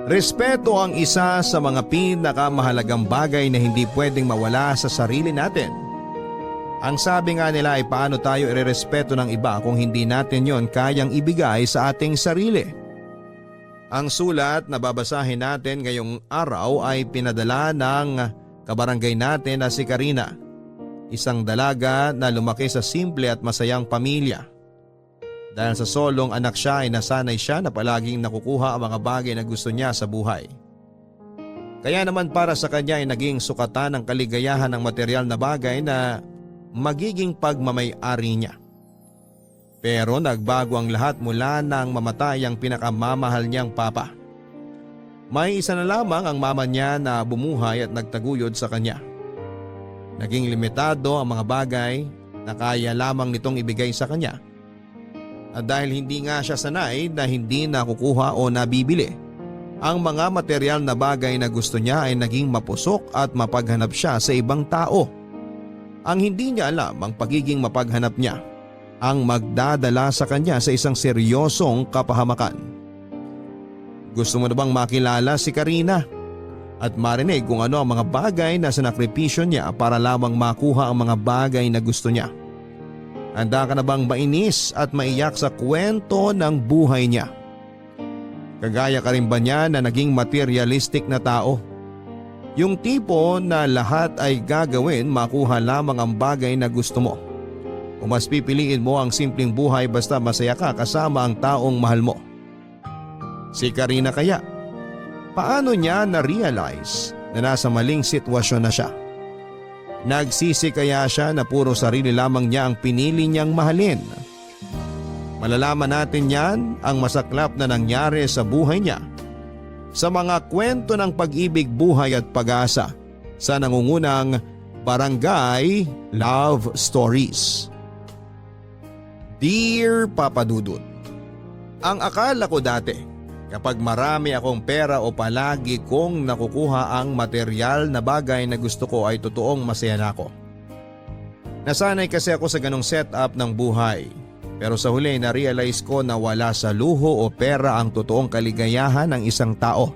Respeto ang isa sa mga pinakamahalagang bagay na hindi pwedeng mawala sa sarili natin. Ang sabi nga nila ay paano tayo irerespeto ng iba kung hindi natin yon kayang ibigay sa ating sarili. Ang sulat na babasahin natin ngayong araw ay pinadala ng kabarangay natin na si Karina, isang dalaga na lumaki sa simple at masayang pamilya. Dahil sa solong anak siya ay nasanay siya na palaging nakukuha ang mga bagay na gusto niya sa buhay. Kaya naman para sa kanya ay naging sukatan ng kaligayahan ng material na bagay na magiging pagmamay-ari niya. Pero nagbago ang lahat mula nang mamatay ang pinakamamahal niyang papa. May isa na lamang ang mama niya na bumuhay at nagtaguyod sa kanya. Naging limitado ang mga bagay na kaya lamang nitong ibigay sa kanya. At dahil hindi nga siya sanay na hindi nakukuha o nabibili, ang mga material na bagay na gusto niya ay naging mapusok at mapaghanap siya sa ibang tao. Ang hindi niya alam ang pagiging mapaghanap niya ang magdadala sa kanya sa isang seryosong kapahamakan. Gusto mo na bang makilala si Karina at marinig kung ano ang mga bagay na sinakripisyo niya para lamang makuha ang mga bagay na gusto niya? Handa ka na bang mainis at maiyak sa kwento ng buhay niya? Kagaya ka rin ba niya na naging materialistic na tao? Yung tipo na lahat ay gagawin makuha lamang ang bagay na gusto mo. O mas pipiliin mo ang simpleng buhay basta masaya ka kasama ang taong mahal mo? Si Karina kaya, paano niya na-realize na nasa maling sitwasyon na siya? Nagsisi kaya siya na puro sarili lamang niya ang pinili niyang mahalin? Malalaman natin yan ang masaklap na nangyari sa buhay niya sa mga kwento ng pag-ibig, buhay at pag-asa sa nangungunang Barangay Love Stories. Dear Papa Dudut, ang akala ko dati kapag marami akong pera o palagi kong nakukuha ang material na bagay na gusto ko ay totoong masaya na ako. Nasanay kasi ako sa ganong setup ng buhay. Pero sa huli na-realize ko na wala sa luho o pera ang totoong kaligayahan ng isang tao.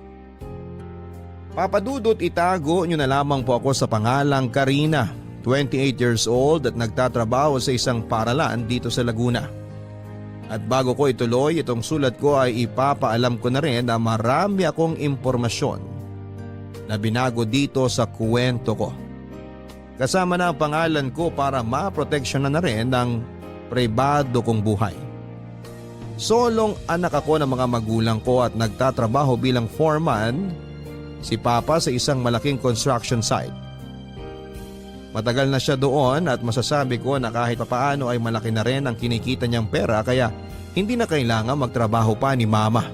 Papa Dudut, itago nyo na lamang po ako sa pangalang Karina, 28 years old at nagtatrabaho sa isang paaralan dito sa Laguna. At bago ko ituloy itong sulat ko ay ipapaalam ko na rin na marami akong impormasyon na binago dito sa kwento ko. Kasama na ang pangalan ko para maproteksyonan na rin ang pribado kong buhay. Solong anak ako ng mga magulang ko at nagtatrabaho bilang foreman si Papa sa isang malaking construction site. Matagal na siya doon at masasabi ko na kahit papaano ay malaki na rin ang kinikita niyang pera kaya hindi na kailangan magtrabaho pa ni Mama.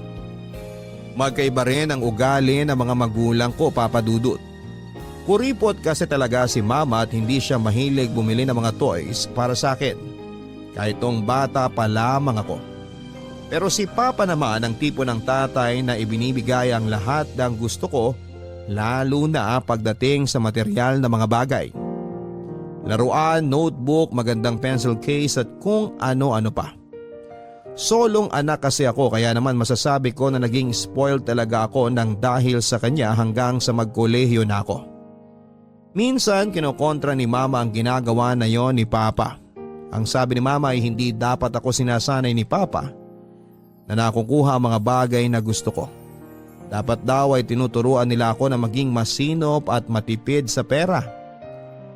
Magkaiba rin ang ugali ng mga magulang ko, Papa Dudut. Kuripot kasi talaga si Mama at hindi siya mahilig bumili ng mga toys para sa akin. Kahit tong bata pa lamang ako. Pero si Papa naman ang tipo ng tatay na ibinibigay ang lahat ng gusto ko, lalo na pagdating sa material na mga bagay. Laruan, notebook, magandang pencil case at kung ano-ano pa. Solong anak kasi ako kaya naman masasabi ko na naging spoiled talaga ako nang dahil sa kanya hanggang sa magkolehiyo na ako. Minsan kinokontra ni Mama ang ginagawa na yon ni Papa. Ang sabi ni Mama ay hindi dapat ako sinasanay ni Papa na nakukuha ang mga bagay na gusto ko. Dapat daw ay tinuturuan nila ako na maging masinop at matipid sa pera.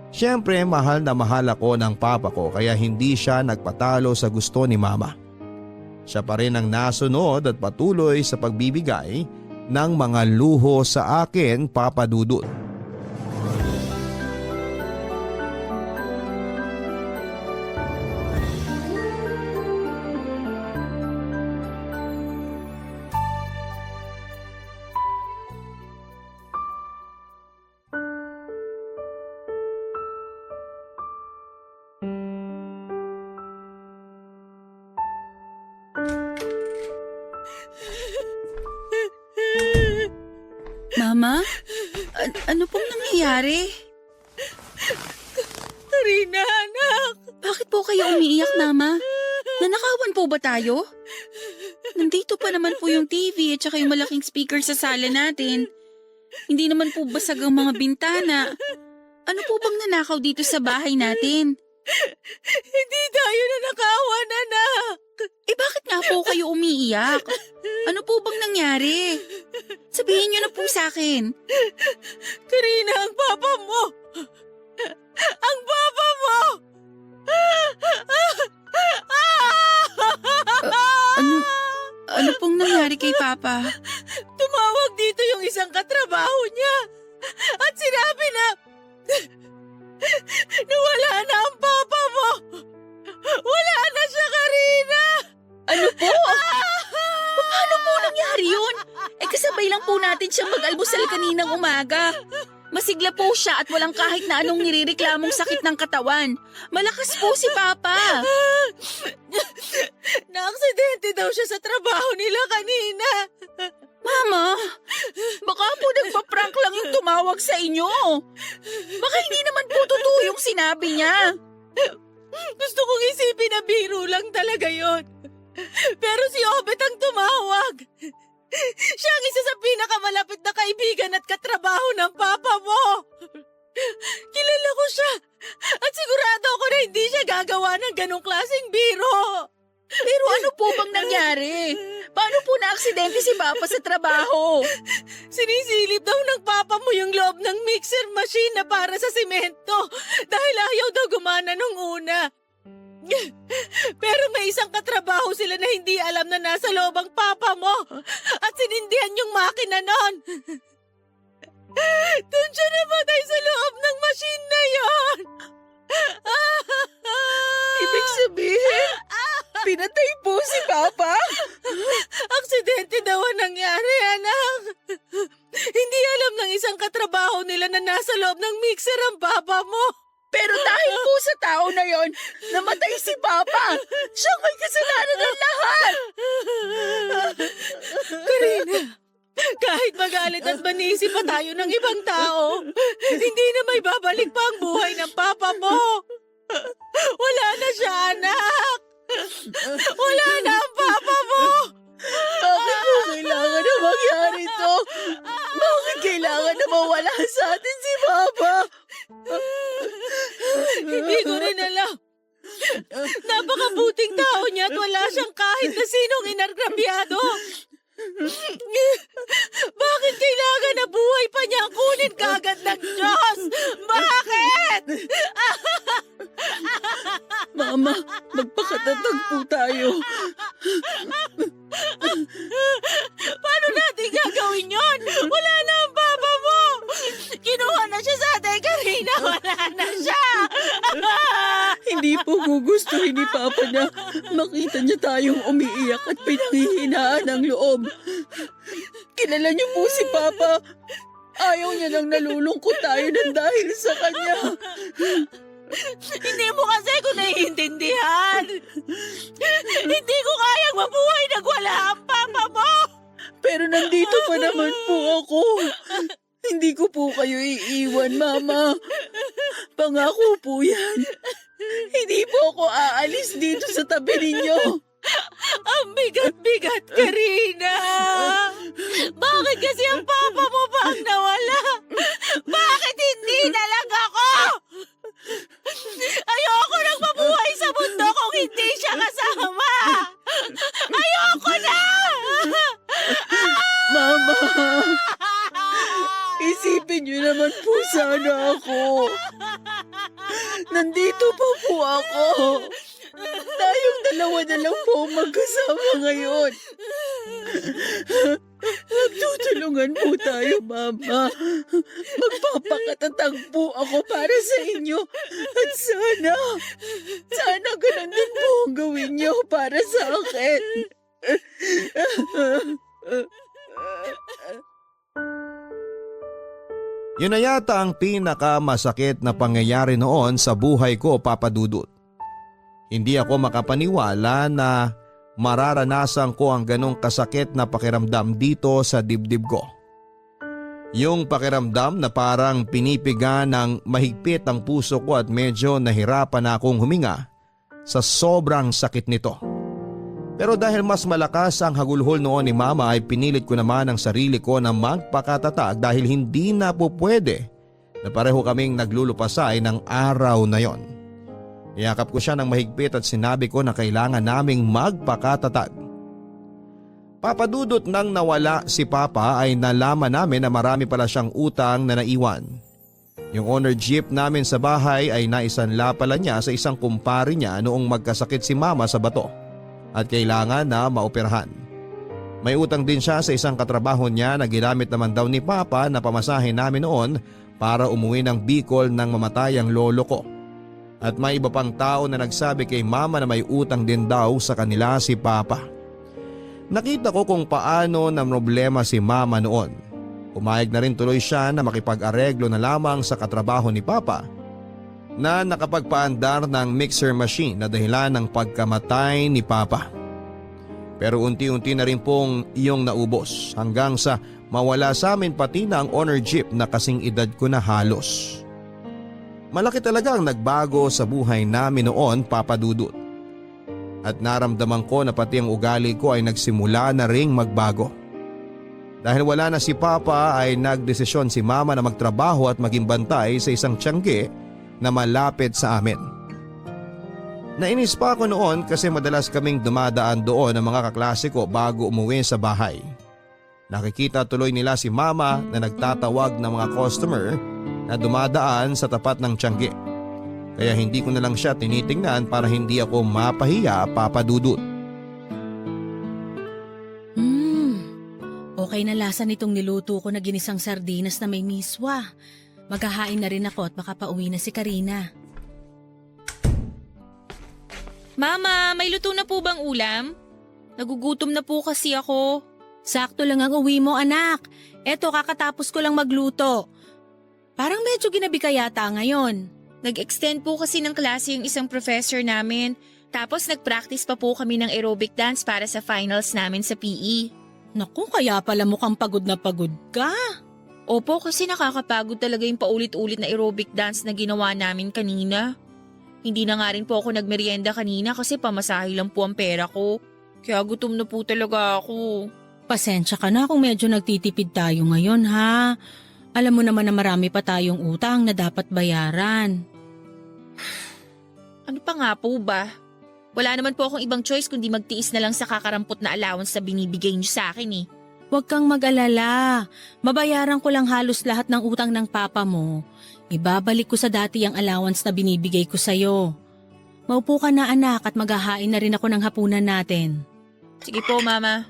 Siyempre mahal na mahal ako ng Papa ko kaya hindi siya nagpatalo sa gusto ni Mama. Siya pa rin ang nasunod at patuloy sa pagbibigay ng mga luho sa akin, Papa Dudut. Mama? Ano pong nangyayari? Karina, anak! Bakit po kayo umiiyak, Mama? Nanakawan po ba tayo? Nandito pa naman po yung TV at saka yung malaking speaker sa sala natin. Hindi naman po basag ang mga bintana. Ano po bang nanakaw dito sa bahay natin? Hindi tayo nanakawan, anak. Bakit nga po kayo umiiyak? Ano po bang nangyari? Sabihin niyo na po sa akin. Karina, ang papa mo! Ang papa mo! Ano pong nangyari kay Papa? Tumawag dito yung isang katrabaho niya at sinabi na wala na ang papa mo. Wala na siya, Karina. Ano po? Paano po nangyari yun? Kasabay lang po natin siyang mag-almusal kaninang umaga. Masigla po siya at walang kahit na anong nirereklamong sakit ng katawan. Malakas po si Papa. Naaksidente daw siya sa trabaho nila kanina. Mama, baka po nagpa-prank lang yung tumawag sa inyo. Baka hindi naman po totoo yung sinabi niya. Gusto kong isipin na biro lang talaga yon. Pero si Obet ang tumawag. Siya ang isa sa pinakamalapit na kaibigan at katrabaho ng papa mo. Kilala ko siya at sigurado ako na hindi siya gagawa ng ganong klaseng biro. Pero ano po bang nangyari? Paano po na-aksidente si Papa sa trabaho? Sinisilip daw ng papa mo yung loob ng mixer machine na para sa simento dahil ayaw daw gumana nung una. Pero may isang katrabaho sila na hindi alam na nasa loob ang papa mo at sinindihan yung makina nun. Doon siya namatay sa loob ng machine na yon. Ibig sabihin, pinatay po si Papa? Aksidente daw ang nangyari, anak. Hindi alam ng isang katrabaho nila na nasa loob ng mixer ang papa mo. Pero dahil po sa tao na yon, namatay si Papa. Siya may kasalanan ng lahat. Karina, kahit magalit at manisi pa tayo ng ibang tao, hindi na may babalik pa ang buhay ng papa mo. Wala na siya, anak. Wala na ang papa mo. Bakit po kailangan na mangyari to? Bakit kailangan na mawala sa atin si Papa? Hindi ko rin alam. Napakabuting tao niya at wala siyang kahit na sinong inargrabyado. Bakit kailangan na buhay pa niya ang kunin kagad ng Diyos? Bakit? Mama, magpakatatag po tayo. Paano natin gagawin yon? Wala na ang papa mo. Kinuha na siya sa atin, Karina. Wala na siya. Hindi po gugustuhin ni Papa na makita niya tayong umiiyak at pinanghihinaan ng loob. Kilala niyo po si Papa. Ayaw niya nang nalulungkot tayo ng dahil sa kanya. Hindi mo kasi ako naiintindihan. Hindi ko kayang mabuhay nang wala ang papa mo. Pero nandito pa naman po ako. Hindi ko po kayo iiwan, Mama. Pangako po yan. Hindi po ako aalis dito sa tabi ninyo. Ang bigat-bigat, Karina. Bakit kasi ang papa mo pa ang nawala? Bakit hindi na lang ako? Ayoko nang mabuhay sa mundo kung hindi siya kasama. Ayoko na! Mama, isipin niyo naman po sana ako. Nandito pa po ako. Tayong dalawa na lang po magkasama ngayon. Magtutulungan po tayo, Mama. Magpapakatatag po ako para sa inyo. At sana ganun din po ang gawin niyo para sa akin. Yun na yata ang pinakamasakit na pangyayari noon sa buhay ko, Papa Dudut. Hindi ako makapaniwala na mararanasan ko ang ganong kasakit na pakiramdam dito sa dibdib ko. Yung pakiramdam na parang pinipiga ng mahigpit ang puso ko at medyo nahirapan na akong huminga sa sobrang sakit nito. Pero dahil mas malakas ang hagulhol noon ni Mama ay pinilit ko naman ang sarili ko na magpakatatag dahil hindi na po pwede na pareho kaming naglulupasay ng araw na yon. Niyakap ko siya ng mahigpit at sinabi ko na kailangan naming magpakatatag. Papadudot nang nawala si Papa ay nalaman namin na marami pala siyang utang na naiwan. Yung owner jeep namin sa bahay ay naisanla pala niya sa isang kumpare niya noong magkasakit si Mama sa bato at kailangan na maoperahan. May utang din siya sa isang katrabaho niya na ginamit naman daw ni Papa na pamasahe namin noon para umuwi ng Bicol nang mamatay ang lolo ko. At may iba pang tao na nagsabi kay Mama na may utang din daw sa kanila si Papa. Nakita ko kung paano na problema si Mama noon. Pumayag na rin tuloy siya na makipag-areglo na lamang sa katrabaho ni Papa na nakapagpaandar ng mixer machine na dahilan ng pagkamatay ni Papa. Pero unti-unti na rin pong iyong naubos hanggang sa mawala sa amin pati na ang owner jeep na kasing edad ko na halos. Malaki talaga ang nagbago sa buhay namin noon, Papa Dudut. At naramdaman ko na pati ang ugali ko ay nagsimula na ring magbago. Dahil wala na si Papa ay nagdesisyon si Mama na magtrabaho at maging bantay sa isang tiyangge na malapit sa amin. Nainis pa ako noon kasi madalas kaming dumadaan doon ng mga kaklase ko bago umuwi sa bahay. Nakikita tuloy nila si Mama na nagtatawag ng mga customer na dumadaan sa tapat ng tiyangge. Kaya hindi ko na lang siya tinitingnan para hindi ako mapahiya, Papa Dudut. Okay na lasa nitong niluto ko na ginisang sardinas na may miswa. Maghahain na rin ako at makapauwi na si Karina. Mama, may luto na po bang ulam? Nagugutom na po kasi ako. Sakto lang ang uwi mo, anak. Eto, kakatapos ko lang magluto. Parang medyo ginabi ka yata ngayon. Nag-extend po kasi ng klase yung isang professor namin. Tapos nag-practice pa po kami ng aerobic dance para sa finals namin sa PE. Naku, kaya pala mukhang pagod na pagod ka. Opo, kasi nakakapagod talaga yung paulit-ulit na aerobic dance na ginawa namin kanina. Hindi na nga rin po ako nagmerienda kanina kasi pamasahe lang po ang pera ko. Kaya gutom na po talaga ako. Pasensya ka na kung medyo nagtitipid tayo ngayon, ha? Alam mo naman na marami pa tayong utang na dapat bayaran. Ano pa nga po ba? Wala naman po akong ibang choice kundi magtiis na lang sa kakarampot na allowance na binibigay niyo sa akin eh. Huwag kang mag-alala. Mabayaran ko lang halos lahat ng utang ng papa mo. Ibabalik ko sa dati ang allowance na binibigay ko sa'yo. Maupo ka na, anak, at maghahain na rin ako ng hapunan natin. Sige po, Mama.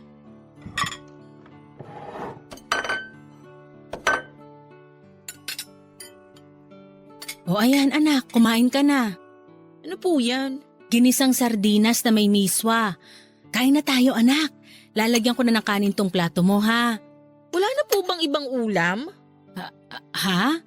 O ayan, anak, kumain ka na. Ano po yan? Ginisang sardinas na may miswa. Kain na tayo, anak. Lalagyan ko na ng kanin tong plato mo, ha? Wala na po bang ibang ulam? Ha?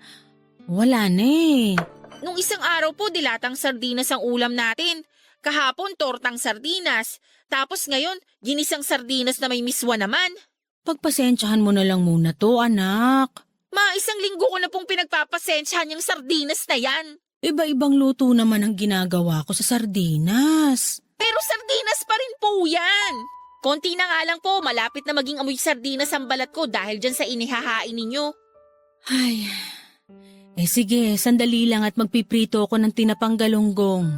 Wala na eh. Nung isang araw po, dilatang sardinas ang ulam natin. Kahapon, tortang sardinas. Tapos ngayon, ginisang sardinas na may miswa naman. Pagpasensyahan mo na lang muna to, anak. Isang linggo ko na pong pinagpapasensyahan yung sardinas na yan. Iba-ibang luto naman ang ginagawa ko sa sardinas. Pero sardinas pa rin po yan. Konti na nga lang po, malapit na maging amoy sardinas ang balat ko dahil dyan sa inihahain ninyo. Ay, sige, sandali lang at magpiprito ako ng tinapang galunggong.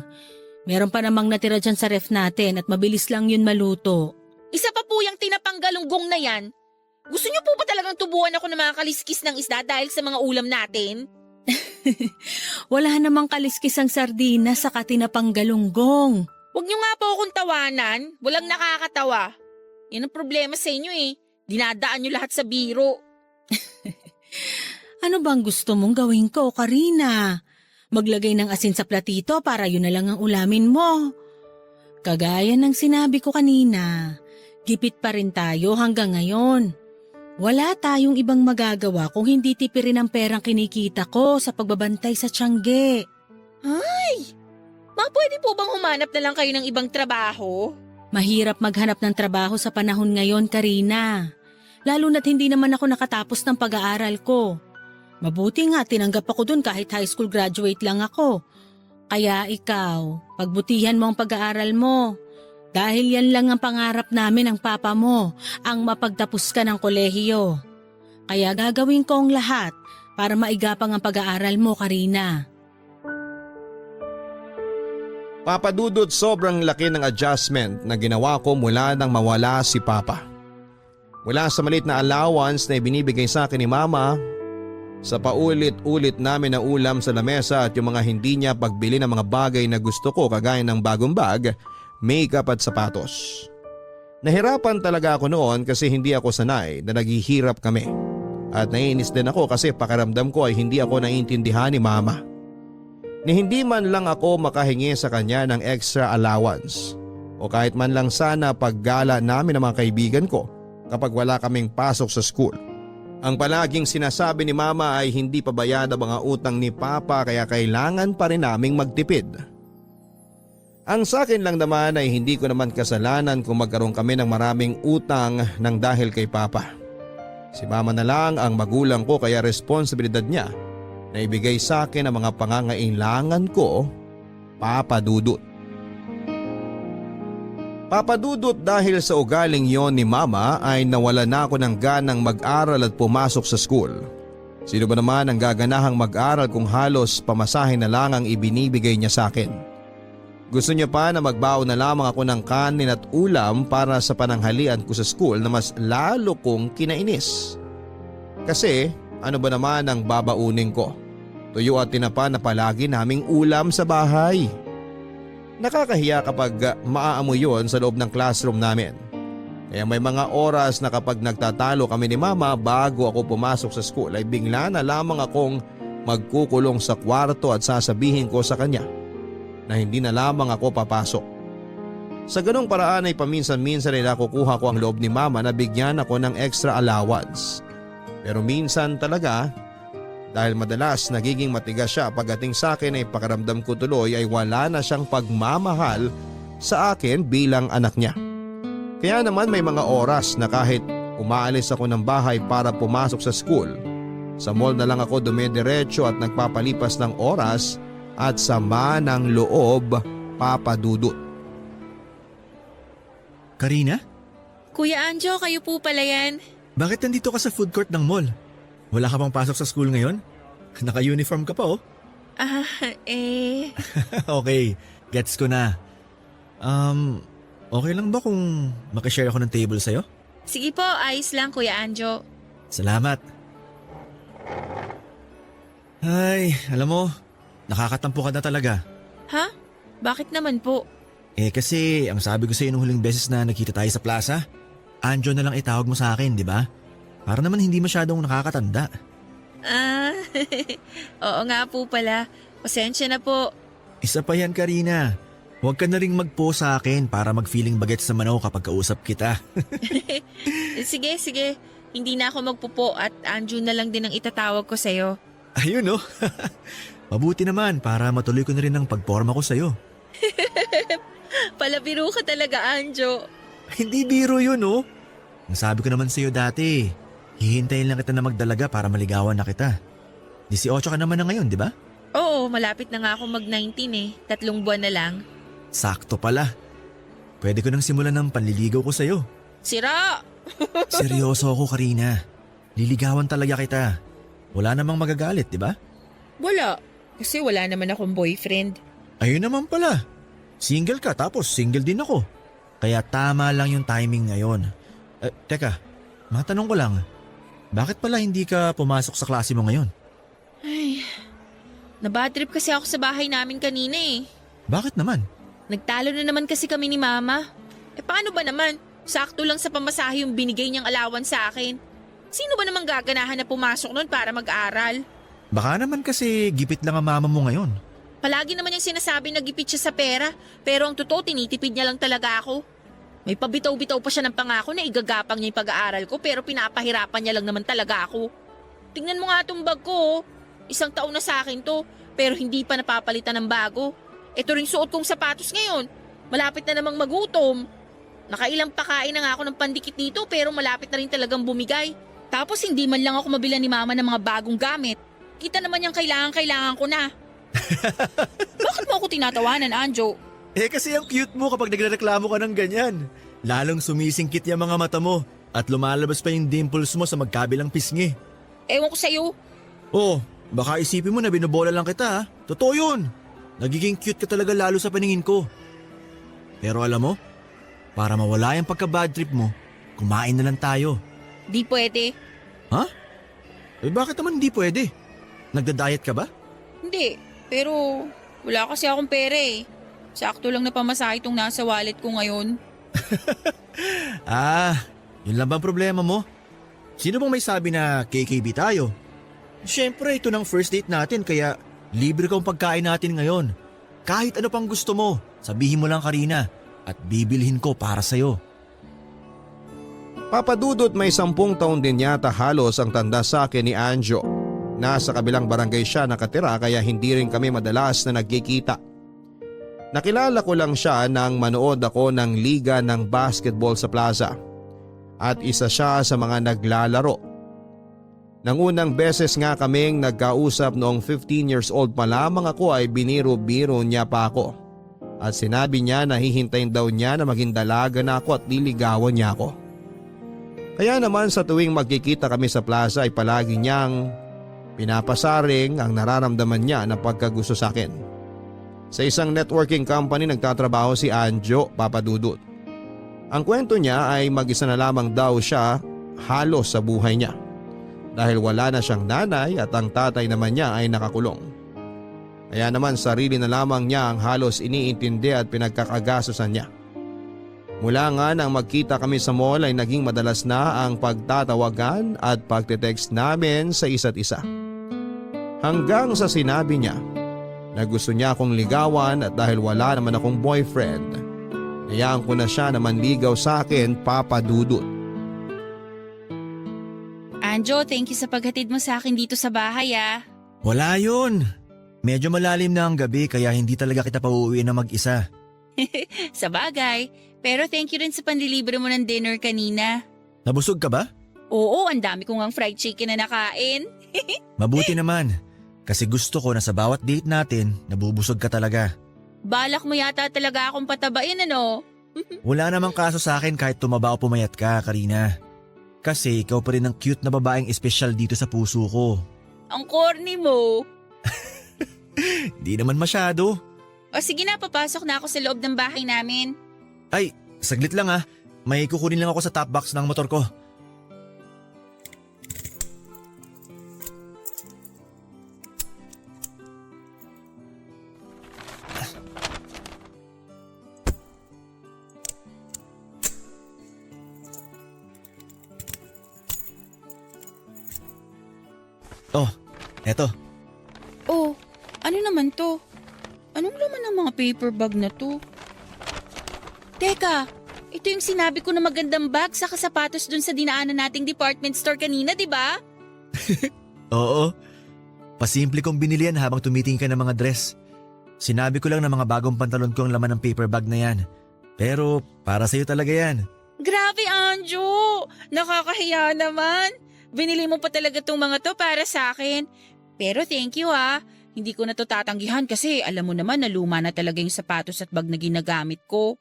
Meron pa namang natira dyan sa ref natin at mabilis lang yun maluto. Isa pa po yung tinapang galunggong na yan. Gusto niyo po ba talagang tubuhan ako ng mga kaliskis ng isda dahil sa mga ulam natin? Wala namang kaliskis ang sardinas sa tinapang galunggong. Huwag niyo nga po akong tawanan. Walang nakakatawa. Yan ang problema sa inyo eh. Dinadaan niyo lahat sa biro. Ano bang gusto mong gawin ko, Karina? Maglagay ng asin sa platito para yun na lang ang ulamin mo. Kagaya ng sinabi ko kanina, gipit pa rin tayo hanggang ngayon. Wala tayong ibang magagawa kung hindi tipirin ang perang kinikita ko sa pagbabantay sa tiyangge. Ay! Pwede po bang humanap na lang kayo ng ibang trabaho? Mahirap maghanap ng trabaho sa panahon ngayon, Karina. Lalo na't hindi naman ako nakatapos ng pag-aaral ko. Mabuti nga tinanggap ako dun kahit high school graduate lang ako. Kaya ikaw, pagbutihan mo ang pag-aaral mo. Dahil yan lang ang pangarap namin ng papa mo, ang mapagtapos ka ng kolehiyo. Kaya gagawin ko ang lahat para maigapang ang pag-aaral mo, Karina. Papa Dudut, sobrang laki ng adjustment na ginawa ko mula nang mawala si Papa. Mula sa maliit na allowance na ibinibigay sa akin ni Mama, sa paulit-ulit namin na ulam sa lamesa at yung mga hindi niya pagbili ng mga bagay na gusto ko kagaya ng bagong bag, makeup at sapatos. Nahirapan talaga ako noon kasi hindi ako sanay na naghihirap kami. At naiinis din ako kasi pakiramdam ko ay hindi ako naiintindihan ni Mama. Ni hindi man lang ako makahingi sa kanya ng extra allowance o kahit man lang sana paggala namin ng mga kaibigan ko kapag wala kaming pasok sa school. Ang palaging sinasabi ni Mama ay hindi pa bayad ang mga utang ni Papa kaya kailangan pa rin naming magtipid. Ang sa akin lang naman ay hindi ko naman kasalanan kung magkaroon kami ng maraming utang ng dahil kay Papa. Si Mama na lang ang magulang ko kaya responsibilidad niya na ibigay sa akin ang mga pangangailangan ko, Papa Dudut. Papa Dudut, dahil sa ugaling yon ni Mama ay nawala na ako ng ganang mag-aral at pumasok sa school. Sino ba naman ang gaganahang mag-aral kung halos pamasahe na lang ang ibinibigay niya sa akin? Gusto niya pa na magbaon na lamang ako ng kanin at ulam para sa pananghalian ko sa school na mas lalo kong kinainis. Kasi ano ba naman ang babaunin ko? Tuyo at tinapa na palagi naming ulam sa bahay. Nakakahiya kapag maaamoy yon sa loob ng classroom namin. Kaya may mga oras na kapag nagtatalo kami ni Mama bago ako pumasok sa school ay bigla na lamang akong magkukulong sa kwarto at sasabihin ko sa kanya na hindi na lamang ako papasok. Sa ganong paraan ay paminsan-minsan ay nakukuha ko ang loob ni Mama na bigyan ako ng extra allowance. Pero minsan talaga, dahil madalas nagiging matigas siya pagdating sa akin ay pakiramdam ko tuloy ay wala na siyang pagmamahal sa akin bilang anak niya. Kaya naman may mga oras na kahit umaalis ako ng bahay para pumasok sa school, sa mall na lang ako dumidiretso at nagpapalipas ng oras at sama ng loob, Papa Dudut. Karina? Kuya Anjo, kayo po pala yan. Bakit nandito ka sa food court ng mall? Wala ka bang pasok sa school ngayon? Naka-uniform ka pa oh. Okay, gets ko na. Okay lang ba kung makishare ako ng table sa'yo? Sige po, ayos lang Kuya Anjo. Salamat. Ay, alam mo, nakakatampo ka na talaga. Ha? Bakit naman po? Kasi ang sabi ko sa'yo nung huling beses na nakita tayo sa plaza, Anjo na lang itawag mo sa akin, di ba? Para naman hindi masyadong nakakatanda. Oo nga po pala. Pasensya na po. Isa pa yan, Karina. Huwag ka na ring mag-po sa akin para mag-feeling bagets sa manaw kapag kausap kita. Sige. Hindi na ako magpupo at Anjo na lang din ang itatawag ko sa'yo. Ayun oh. Mabuti naman para matuloy ko na rin ang pagporma ko sa'yo. Palabiro ka talaga, Anjo. Hindi biro yun oh. Ang sabi ko naman sa'yo dati, hihintayin lang kita na magdalaga para maligawan na kita. 18 ka naman na ngayon, di ba? Oo, malapit na nga ako mag-19 eh. 3 buwan na lang. Sakto pala. Pwede ko nang simulan ng panliligaw ko sa'yo. Sira! Seryoso ako, Karina. Liligawan talaga kita. Wala namang magagalit, di ba? Wala. Kasi wala naman akong boyfriend. Ayun naman pala. Single ka tapos single din ako. Kaya tama lang yung timing ngayon. Teka, matanong ko lang. Bakit pala hindi ka pumasok sa klase mo ngayon? Ay, nabadtrip kasi ako sa bahay namin kanina eh. Bakit naman? Nagtalo na naman kasi kami ni Mama. Paano ba naman? Sakto lang sa pamasahe yung binigay niyang allowance sa akin. Sino ba namang gaganahan na pumasok nun para mag-aral? Baka naman kasi gipit lang ang mama mo ngayon. Palagi naman yung sinasabi na gipit siya sa pera, pero ang totoo tinitipid niya lang talaga ako. May pabitaw-bitaw pa siya ng pangako na igagapang niya yung pag-aaral ko pero pinapahirapan niya lang naman talaga ako. Tingnan mo nga itong bag ko. 1 taon na sa akin to, pero hindi pa napapalitan ng bago. Ito rin suot kong sapatos ngayon. Malapit na namang magutom. Nakailang pakain na nga ako ng pandikit dito pero malapit na rin talagang bumigay. Tapos hindi man lang ako mabila ni Mama ng mga bagong gamit. Kita naman yung kailangan ko na. Bakit mo ako tinatawanan, Anjo? Kasi ang cute mo kapag nagrereklamo ka ng ganyan. Lalong sumisingkit yung mga mata mo at lumalabas pa yung dimples mo sa magkabilang pisngi. Ewan ko sa'yo. Oh, baka isipin mo na binobola lang kita ha. Totoo yun. Nagiging cute ka talaga lalo sa paningin ko. Pero alam mo, para mawala yung pagka-bad trip mo, kumain na lang tayo. Di pwede. Ha? Bakit naman hindi pwede? Nagda-diet ka ba? Hindi, pero wala kasi akong pera eh. Sakto lang na pamasahe itong nasa wallet ko ngayon. Yun lang bang problema mo? Sino bang may sabi na KKB tayo? Siyempre, ito ng first date natin kaya libre kang pagkain natin ngayon. Kahit ano pang gusto mo, sabihin mo lang Karina at bibilhin ko para sa'yo. Papadudot may 10 taon din yata halos ang tanda sa akin ni Anjo. Nasa kabilang barangay siya nakatira kaya hindi rin kami madalas na nagkikita. Nakilala ko lang siya nang manood ako ng liga ng basketball sa plaza. At isa siya sa mga naglalaro. Nang unang beses nga kaming nagkausap noong 15 years old pa lamang ako ay biniro-biro niya pa ako. At sinabi niya na hihintayin daw niya na maging dalaga na ako at liligawan niya ako. Kaya naman sa tuwing magkikita kami sa plaza ay palagi niyang pinapasaring ang nararamdaman niya na pagkagusto sa akin. Sa isang networking company nagtatrabaho si Anjo, Papadudot. Ang kwento niya ay mag-isa na lamang daw siya halos sa buhay niya. Dahil wala na siyang nanay at ang tatay naman niya ay nakakulong. Kaya naman sarili na lamang niya ang halos iniintindi at pinagkakagastusan niya. Mula nga nang magkita kami sa mall ay naging madalas na ang pagtatawagan at pagte-text namin sa isa't isa. Hanggang sa sinabi niya na gusto niya akong ligawan at dahil wala naman akong boyfriend, hayaan ko na siya na manligaw sa akin, Papadudot. Anjo, thank you sa paghatid mo sa akin dito sa bahay ah. Wala yun. Medyo malalim na ang gabi kaya hindi talaga kita pauuwiin na mag-isa. Sa bagay, pero thank you rin sa panlilibre mo ng dinner kanina. Nabusog ka ba? Oo, ang dami ko ngang fried chicken na nakain. Mabuti naman. Kasi gusto ko na sa bawat date natin, nabubusog ka talaga. Balak mo yata talaga akong patabain ano? Wala namang kaso sa akin kahit tumaba o pumayat ka, Karina. Kasi ikaw pa rin ang cute na babaeng espesyal dito sa puso ko. Ang corny mo. Di naman masyado. O sige na, papasok na ako sa loob ng bahay namin. Ay, saglit lang ah. May kukunin lang ako sa top box ng motor ko. Oh, eto. Oh, ano naman to? Anong laman ng mga paper bag na to? Teka, ito yung sinabi ko na magandang bag sa sapatos dun sa dinaanan nating department store kanina, di ba? Oo. Pasimple kong binili yan habang tumitingin ka ng mga dress. Sinabi ko lang na mga bagong pantalon ko ang laman ng paper bag na yan. Pero para sa'yo talaga yan. Grabe, Anjo! Nakakahiya naman. Binili mo pa talaga tong mga to para sa akin. Pero thank you ah. Hindi ko na to tatanggihan kasi alam mo naman na luma na talaga yung sapatos at bag na ginagamit ko.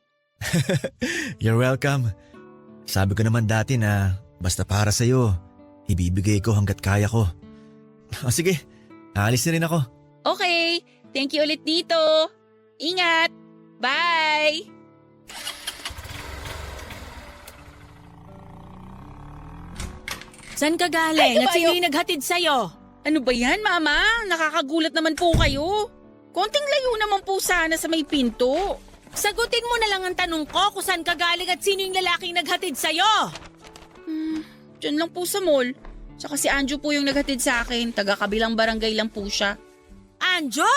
You're welcome. Sabi ko naman dati na basta para sa'yo, ibibigay ko hanggat kaya ko. O sige, aalis na rin ako. Okay, thank you ulit dito. Ingat! Bye! Saan ka galing? At sino yung naghatid sa'yo? Ano ba yan, Mama? Nakakagulat naman po kayo. Konting layo naman po sana sa may pinto. Sagutin mo na lang ang tanong ko kung saan ka galing at sino yung lalaking naghatid sa'yo. Diyan lang po sa mall. Tsaka si Anjo po yung naghatid sa akin. Taga-kabilang barangay lang po siya. Anjo!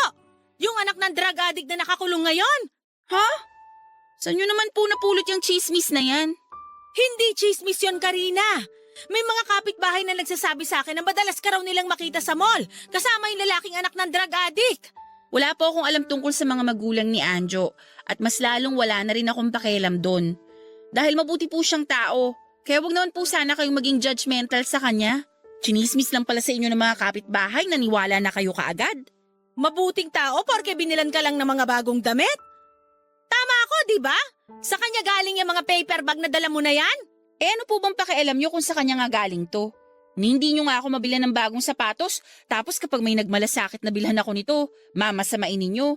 Yung anak ng drug addict na nakakulong ngayon? Ha? Saan nyo naman po napulot yung chismis na yan? Hindi chismis yun, Karina. May mga kapitbahay na nagsasabi sa akin na madalas ka raw nilang makita sa mall, kasama yung lalaking anak ng drug addict. Wala po akong alam tungkol sa mga magulang ni Anjo at mas lalong wala na rin akong pakialam doon. Dahil mabuti po siyang tao, kaya wag naman po sana kayong maging judgmental sa kanya. Chinismis lang pala sa inyo ng mga kapitbahay, naniwala na kayo kaagad. Mabuting tao porque binilan ka lang ng mga bagong damit? ko, di ba? Sa kanya galing yung mga paper bag na dala mo na yan? Eh ano po bang pakialam nyo kung sa kanya nga galing to? Hindi nyo nga ako mabila ng bagong sapatos, tapos kapag may nagmalasakit na bilhan ako nito, mamasamain ninyo.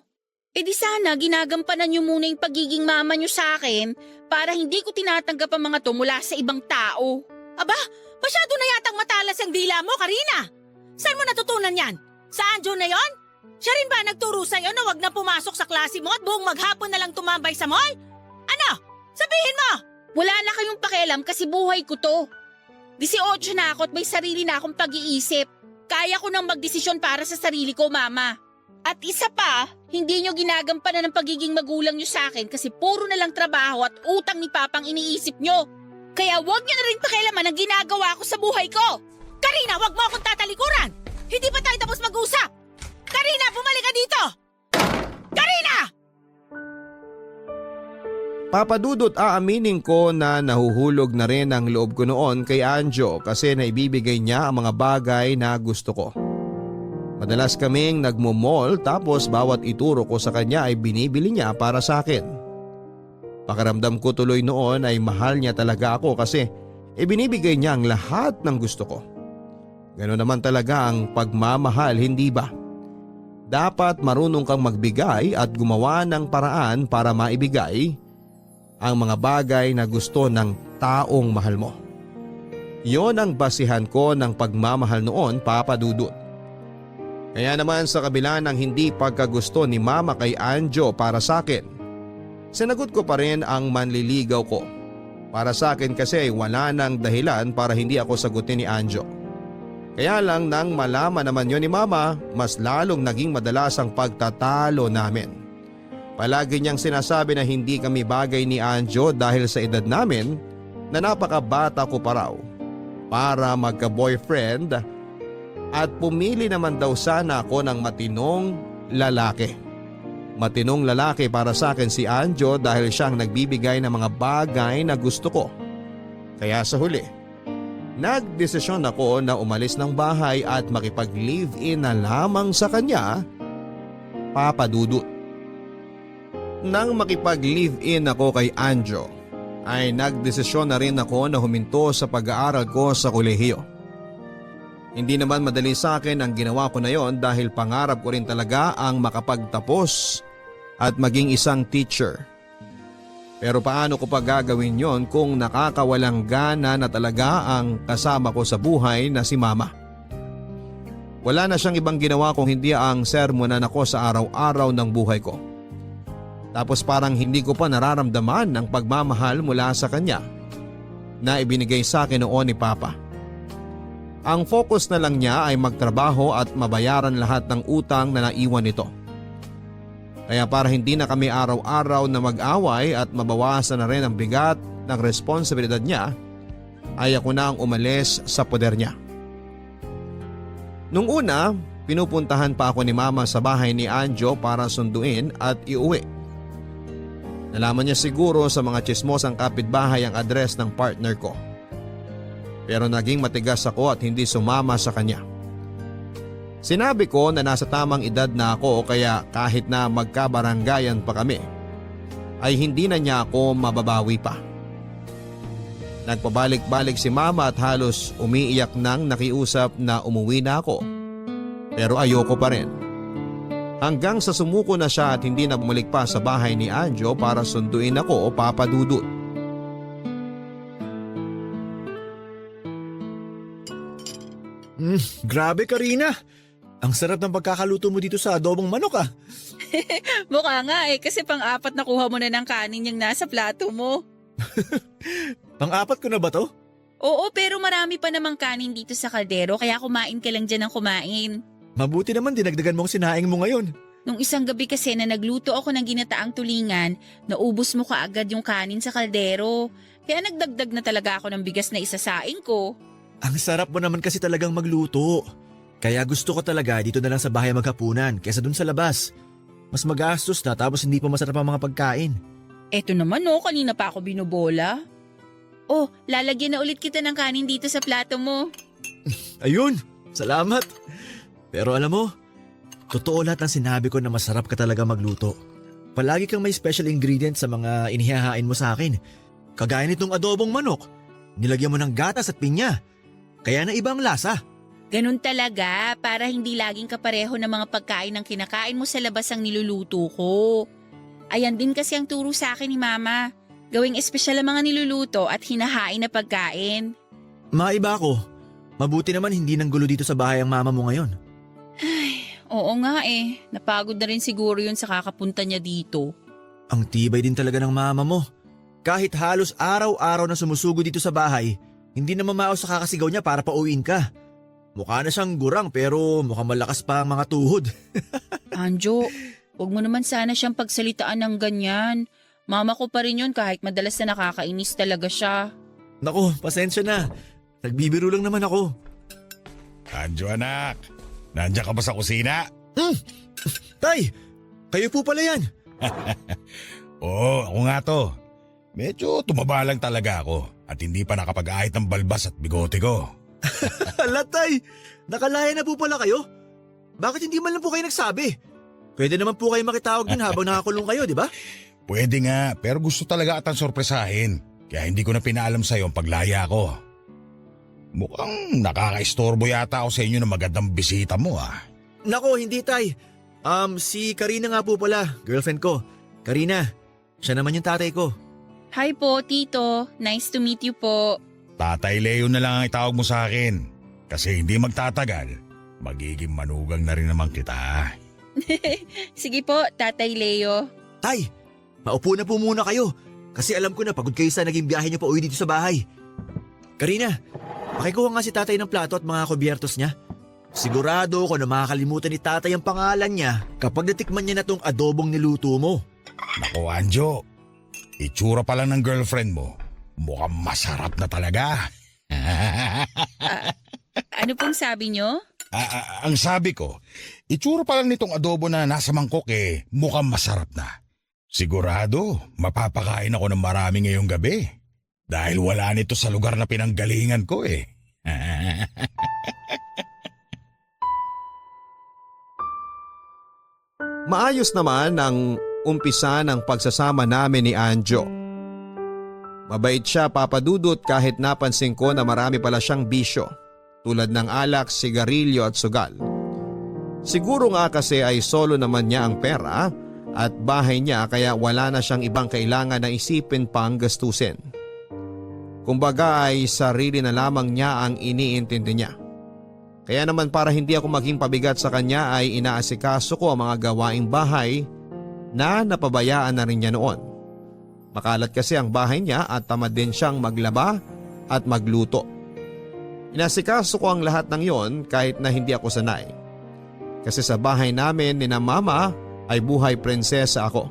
Eh di sana ginagampanan nyo muna yung pagiging mama nyo sa akin para hindi ko tinatanggap ang mga to mula sa ibang tao. Aba, masyado na yatang matalas ang dila mo, Karina. Saan mo natutunan yan? Sa Anjo na yon? Siya rin ba nagturo sa'yo na wag na pumasok sa klase mo at buong maghapon na lang tumambay sa mall? Ano? Sabihin mo! Wala na kayong pakialam kasi buhay ko to. 18 na ako at may sarili na akong pag-iisip. Kaya ko nang magdesisyon para sa sarili ko, mama. At isa pa, hindi nyo ginagampanan ng pagiging magulang nyo sa akin kasi puro na lang trabaho at utang ni Papang iniisip nyo. Kaya wag nyo na rin pakialaman ang ginagawa ko sa buhay ko. Karina, wag mo akong tatalikuran! Hindi pa tayo tapos mag-usap! Karina, bumalik ka dito! Karina! Papa Dudut, aaminin ko na nahuhulog na rin ang loob ko noon kay Anjo kasi naibibigay niya ang mga bagay na gusto ko. Madalas kaming nagmo-mall tapos bawat ituro ko sa kanya ay binibili niya para sa akin. Pakiramdam ko tuloy noon ay mahal niya talaga ako kasi ibinibigay niya ang lahat ng gusto ko. Ganoon naman talaga ang pagmamahal, hindi ba? Dapat marunong kang magbigay at gumawa ng paraan para maibigay ang mga bagay na gusto ng taong mahal mo. Yon ang basihan ko ng pagmamahal noon, Papa Dudut. Kaya naman sa kabila ng hindi pagkagusto ni Mama kay Anjo para sa akin, sinagot ko pa rin ang manliligaw ko. Para sa akin kasi ay wala nang dahilan para hindi ako sagutin ni Anjo. Kaya lang nang malaman naman yon ni Mama, mas lalong naging madalas ang pagtatalo namin. Palagi niyang sinasabi na hindi kami bagay ni Anjo dahil sa edad namin na napakabata ko pa raw para magka-boyfriend at pumili naman daw sana ako ng matinong lalaki. Matinong lalaki para sa akin si Anjo dahil siyang nagbibigay ng mga bagay na gusto ko. Kaya sa huli, nagdesisyon ako na umalis ng bahay at makipag-live-in na lamang sa kanya, Papa Dudut. Nang makipag-live-in ako kay Anjo, ay nagdesisyon na rin ako na huminto sa pag-aaral ko sa kolehiyo. Hindi naman madali sa akin ang ginawa ko na yon dahil pangarap ko rin talaga ang makapagtapos at maging isang teacher. Pero paano ko pa gagawin yon kung nakakawalang gana na talaga ang kasama ko sa buhay na si Mama? Wala na siyang ibang ginawa kung hindi ang sermonan ako sa araw-araw ng buhay ko. Tapos parang hindi ko pa nararamdaman ang pagmamahal mula sa kanya na ibinigay sa akin noon ni Papa. Ang focus na lang niya ay magtrabaho at mabayaran lahat ng utang na naiwan nito. Kaya para hindi na kami araw-araw na mag-away at mabawasan na rin ang bigat ng responsibilidad niya, ay ako na ang umalis sa poder niya. Nung una, pinupuntahan pa ako ni Mama sa bahay ni Anjo para sunduin at iuwi. Nalaman niya siguro sa mga tsismosang kapitbahay ang address ng partner ko. Pero naging matigas ako at hindi sumama sa kanya. Sinabi ko na nasa tamang edad na ako kaya kahit na magkabaranggayan pa kami, ay hindi na niya ako mababawi pa. Nagpabalik-balik si Mama at halos umiiyak nang nakiusap na umuwi na ako. Pero ayoko pa rin. Hanggang sa sumuko na siya at hindi na bumalik pa sa bahay ni Anjo para sunduin ako, Papa Dudut. Grabe, Karina. Ang sarap ng pagkakaluto mo dito sa adobong manok, ah. Mukha nga kasi pang-apat na kuha mo na ng kanin yung nasa plato mo. Pang-apat ko na ba to? Oo, pero marami pa namang kanin dito sa kaldero kaya kumain ka lang dyan ng kumain. Mabuti naman dinagdagan mong sinaing mo ngayon. Nung isang gabi kasi na nagluto ako ng ginataang tulingan, naubos mo kaagad yung kanin sa kaldero. Kaya nagdagdag na talaga ako ng bigas na isasaing ko. Ang sarap mo naman kasi talagang magluto. Kaya gusto ko talaga dito na lang sa bahay maghapunan kaysa dun sa labas. Mas magastos na tapos hindi pa masarap ang mga pagkain. Eto naman kanina pa ako binubola. Oh, lalagyan na ulit kita ng kanin dito sa plato mo. Ayun, salamat. Pero alam mo, totoo lahat ng sinabi ko na masarap ka talaga magluto. palagi kang may special ingredient sa mga inihahain mo sa akin. Kagaya nitong adobong manok. Nilagyan mo ng gatas at pinya. Kaya na ibang lasa. Ganun talaga, para hindi laging kapareho ng mga pagkain ng kinakain mo sa labas ang niluluto ko. Ayan din kasi ang turo sa akin ni Mama. Gawing espesyal ang mga niluluto at hinahain na pagkain. Maiba ako. Mabuti naman hindi nang gulo dito sa bahay ang mama mo ngayon. Oo nga eh, napagod na rin siguro yun sa kakapunta niya dito. Ang tibay din talaga ng mama mo. Kahit halos araw-araw na sumusugo dito sa bahay, hindi na mamao sa kakasigaw niya para pauwiin ka. Mukha na siyang gurang pero mukhang malakas pa ang mga tuhod. Anjo, huwag mo naman sana siyang pagsalitaan ng ganyan. Mama ko pa rin yun kahit madalas na nakakainis talaga siya. Naku, pasensya na. Nagbibiro lang naman ako. Anjo anak, nandiyan ka ba sa kusina? Tay, kayo po pala yan. Oo, ako nga to. Medyo tumaba lang talaga ako at hindi pa nakapag-ahit ng balbas at bigote ko. Hala tay, nakalaya na po pala kayo? Bakit hindi man lang po kayo nagsabi? Pwede naman po kayo makitawag din habang nakakulong kayo, di ba? Pwede nga, pero gusto talaga atang sorpresahin. Kaya hindi ko na pinaalam sa'yo ang paglaya ko. Mukhang nakaka-istorbo yata ako sa inyo na magandang bisita mo ah. Nako, hindi tay. Si Karina nga po pala, girlfriend ko. Karina, siya naman yung tatay ko. Hi po, Tito. Nice to meet you po. Tatay Leo na lang ang itawag mo sa akin. Kasi hindi magtatagal, magiging manugang na rin naman kita. Sige po, Tatay Leo. Tay, maupo na po muna kayo. Kasi alam ko na pagod kayo sa naging biyahe niyo pa uwi dito sa bahay. Karina, pakikuha nga si tatay ng plato at mga kubyertos niya. Sigurado ako na makakalimutan ni tatay ang pangalan niya kapag natikman niya na tong adobong niluto mo. Naku Anjo, itsura pa lang ng girlfriend mo, mukhang masarap na talaga. Ano pong sabi niyo? Ang sabi ko, itsura pa lang nitong adobo na nasa mangkok mukhang masarap na. Sigurado, mapapakain ako ng marami ngayong gabi. Dahil wala nito sa lugar na pinanggalingan ko Maayos naman ang umpisa ng pagsasama namin ni Anjo. Mabait siya, Papa Dudut, kahit napansin ko na marami pala siyang bisyo tulad ng alak, sigarilyo at sugal. Siguro nga kasi ay solo naman niya ang pera at bahay niya kaya wala na siyang ibang kailangan na isipin pang gastusin. Kumbaga ay sarili na lamang niya ang iniintindi niya. Kaya naman para hindi ako maging pabigat sa kanya ay inaasikaso ko ang mga gawaing bahay na napabayaan na rin niya noon. Makalat kasi ang bahay niya at tamad din siyang maglaba at magluto. Inasikaso ko ang lahat ng yon kahit na hindi ako sanay. Kasi sa bahay namin ni na mama ay buhay prinsesa ako.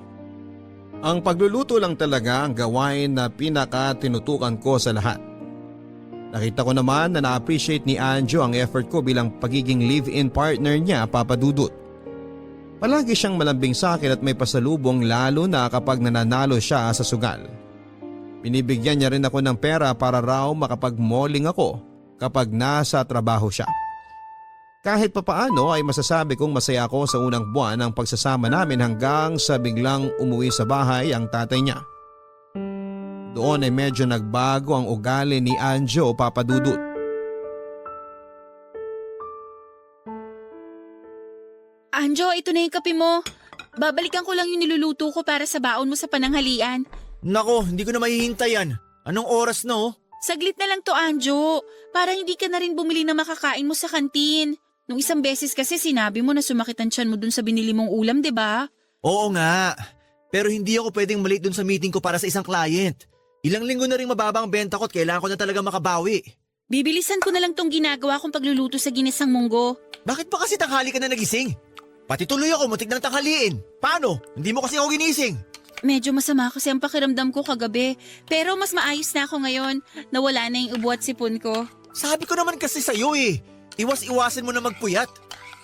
Ang pagluluto lang talaga ang gawain na pinaka-tinutukan ko sa lahat. Nakita ko naman na na-appreciate ni Anjo ang effort ko bilang pagiging live-in partner niya, Papa Dudut. Palagi siyang malambing sa akin at may pasalubong lalo na kapag nananalo siya sa sugal. Binibigyan niya rin ako ng pera para raw makapag-malling ako kapag nasa trabaho siya. Kahit papaano ay masasabi kong masaya ako sa unang buwan ng pagsasama namin hanggang sa biglang umuwi sa bahay ang tatay niya. Doon ay medyo nagbago ang ugali ni Anjo, Papa Dudut. Anjo, ito na yung kape mo. Babalikan ko lang yung niluluto ko para sa baon mo sa pananghalian. Nako, hindi ko na mahihintay yan. Anong oras na oh? Saglit na lang to, Anjo. Para hindi ka na rin bumili na makakain mo sa kantin. Nung isang beses kasi sinabi mo na sumakit ang tiyan mo dun sa binili mong ulam, di ba? Oo nga. Pero hindi ako pwedeng malate dun sa meeting ko para sa isang client. Ilang linggo na rin mababa ang benta ko at kailangan ko na talaga makabawi. Bibilisan ko na lang tong ginagawa kong pagluluto sa ginisang munggo. Bakit pa kasi tanghali ka na nagising? Pati tuloy ako muntik nang tanghaliin. Paano? Hindi mo kasi ako ginising. Medyo masama kasi ang pakiramdam ko kagabi. Pero mas maayos na ako ngayon. Nawala na yung ubo at sipon ko. Sabi ko naman kasi sa'yo eh. Iwas-iwasan mo na magpuyat.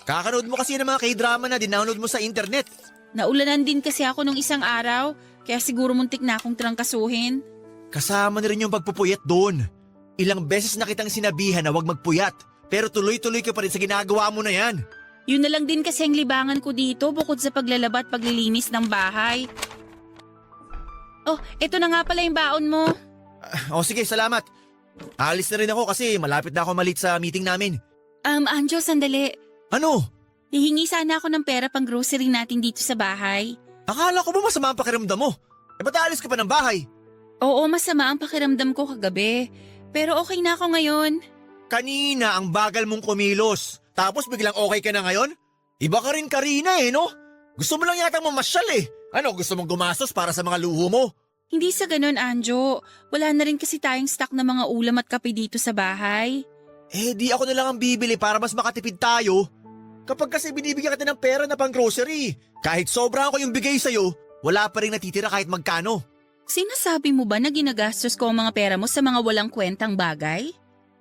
Kakanood mo kasi ng mga K-drama na dinownload mo sa internet. Naulanan din kasi ako nung isang araw. Kaya siguro muntik na akong trangkasuhin. Kasama na rin yung pagpupuyat doon. Ilang beses na kitang sinabihan na huwag magpuyat. Pero tuloy-tuloy ka pa rin sa ginagawa mo na yan. Yun na lang din kasi ang libangan ko dito bukod sa paglalaba at paglilinis ng bahay. Oh, eto na nga pala yung baon mo. Sige, salamat. Aalis na rin ako kasi malapit na ako malit sa meeting namin. Anjo, sandali. Ano? Hihingi sana ako ng pera pang grocery natin dito sa bahay. Akala ko ba masama ang pakiramdam mo? Ba't aalis ka pa ng bahay? Oo, masama ang pakiramdam ko kagabi. Pero okay na ako ngayon. Kanina ang bagal mong kumilos. Tapos biglang okay ka na ngayon? Iba ka rin Karina no? Gusto mo lang yata mamasyal Ano, gusto mong gumastos para sa mga luho mo? Hindi sa ganun, Anjo. Wala na rin kasi tayong stock na mga ulam at kape dito sa bahay. Di ako na lang ang bibili para mas makatipid tayo. Kapag kasi binibigyan kita ng pera na pang grocery, kahit sobra ako yung bigay sa'yo, wala pa rin natitira kahit magkano. Sinasabi mo ba na ginagastos ko ang mga pera mo sa mga walang kwentang bagay?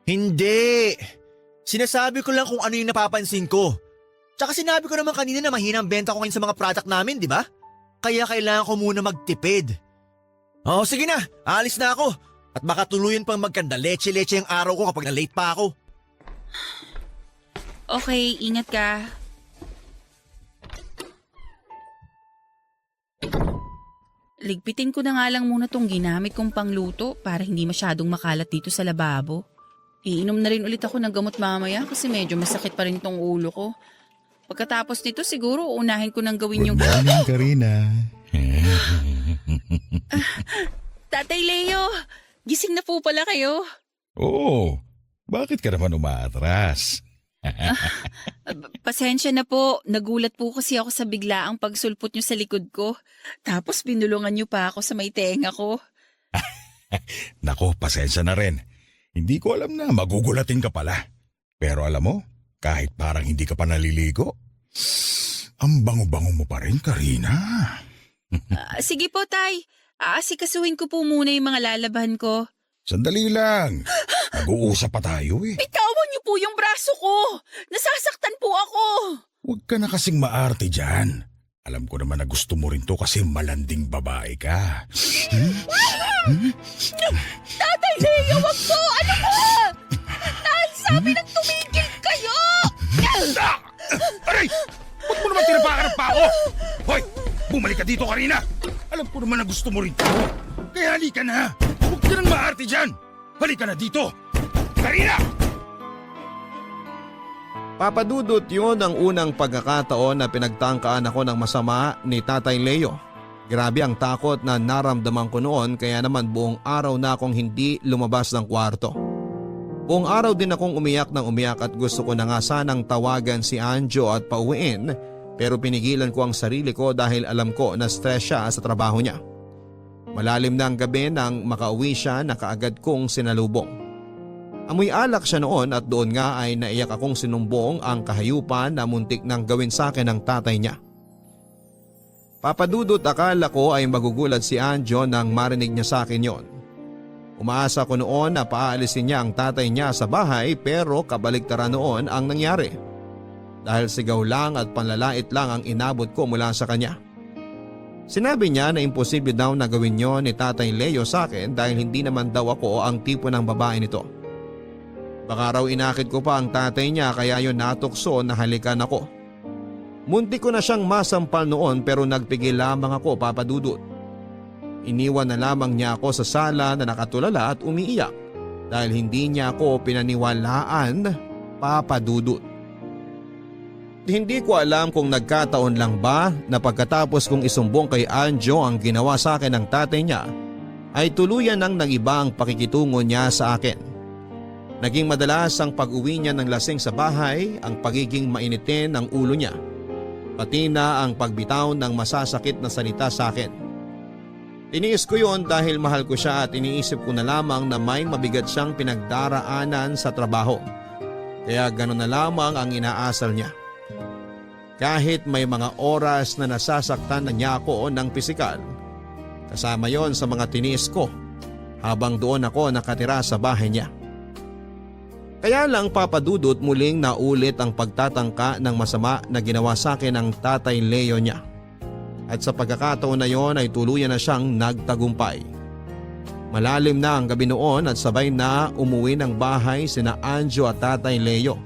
Hindi. Sinasabi ko lang kung ano yung napapansin ko. Tsaka sinabi ko naman kanina na mahinang benta ko ngayon sa mga product namin, di ba? Kaya kailangan ko muna magtipid. Sige na, aalis na ako. At baka tuluyan pang magkanda leche-leche ang araw ko kapag na-late pa ako. Okay, ingat ka. Ligpitin ko na nga lang muna tong ginamit kong pangluto para hindi masyadong makalat dito sa lababo. Iinom na rin ulit ako ng gamot mamaya kasi medyo masakit pa rin tong ulo ko. Pagkatapos nito siguro unahin ko nang gawin yung... Good morning, Karina. Tatay Leo, gising na po pala kayo. Oo, bakit ka naman umaatras? Pasensya na po, nagulat po kasi ako sa biglaang pagsulpot nyo sa likod ko. Tapos binulungan nyo pa ako sa may tenga ko. Nako, pasensya na rin. Hindi ko alam na magugulatin ka pala. Pero alam mo, kahit parang hindi ka pa naliligo, ang bango-bango mo pa rin, Karina. Sige po, Tay. Aasikasuhin ko po muna yung mga lalaban ko. Sandali lang. Mag-uusap pa tayo Bitawan niyo po yung braso ko! Nasasaktan po ako! Huwag ka na kasing maarte dyan. Alam ko naman na gusto mo rin to kasi malanding babae ka. Tatay Leo, wag po! Ano po? Dahil sabi nang tumigil kayo! Aray! Ba't mo naman tinapakan ng pako? Hoy! Bumalik ka dito, Karina! Alam ko naman na gusto mo rin to. Kaya halika na! Huwag ka nang maarte dyan! Halika na dito! Karina! Papadudot yun ang unang pagkakataon na pinagtangkaan ako ng masama ni Tatay Leo. Grabe ang takot na naramdaman ko noon kaya naman buong araw na akong hindi lumabas ng kwarto. Buong araw din akong umiyak ng umiyak at gusto ko na nga sanang tawagan si Anjo at pauwiin pero pinigilan ko ang sarili ko dahil alam ko na stress siya sa trabaho niya. Malalim na ang gabi nang makauwi siya na kaagad kong sinalubong. Amoy alak siya noon at doon nga ay naiyak akong sinumbong ang kahayupan na muntik nang gawin sa akin ng tatay niya. Papadudot akala ko ay magugulat si Anjo nang marinig niya sa akin yon. Umaasa ko noon na paalisin niya ang tatay niya sa bahay pero kabaligtaran noon ang nangyari. Dahil sigaw lang at panlalait lang ang inabot ko mula sa kanya. Sinabi niya na imposible daw na gawin yon ni Tatay Leo sa akin dahil hindi naman daw ako ang tipo ng babae nito. Baka raw inakit ko pa ang tatay niya kaya yon natukso na halikan ako. Muntik ko na siyang masampal noon pero nagpigil lamang ako, Papadudot. Iniwan na lamang niya ako sa sala na nakatulala at umiiyak dahil hindi niya ako pinaniwalaan, Papadudot. Hindi ko alam kung nagkataon lang ba na pagkatapos kong isumbong kay Anjo ang ginawa sa akin ng tatay niya ay tuluyan nang nagiba ang pakikitungo niya sa akin. Naging madalas ang pag-uwi niya ng lasing sa bahay, ang pagiging mainitin ng ulo niya, pati na ang pagbitaw ng masasakit na salita sa akin. Tiniis ko yon dahil mahal ko siya at iniisip ko na lamang na may mabigat siyang pinagdaraanan sa trabaho. Kaya gano'n na lamang ang inaasal niya. Kahit may mga oras na nasasaktan na niya ako ng pisikal, kasama yon sa mga tiniis ko habang doon ako nakatira sa bahay niya. Kaya lang, Papadudot, muling naulit ang pagtatangka ng masama na ginawa sa akin ng Tatay Leo niya. At sa pagkakataon na yon ay tuluyan na siyang nagtagumpay. Malalim na ang gabi noon at sabay na umuwi ng bahay sina Anjo at Tatay Leo.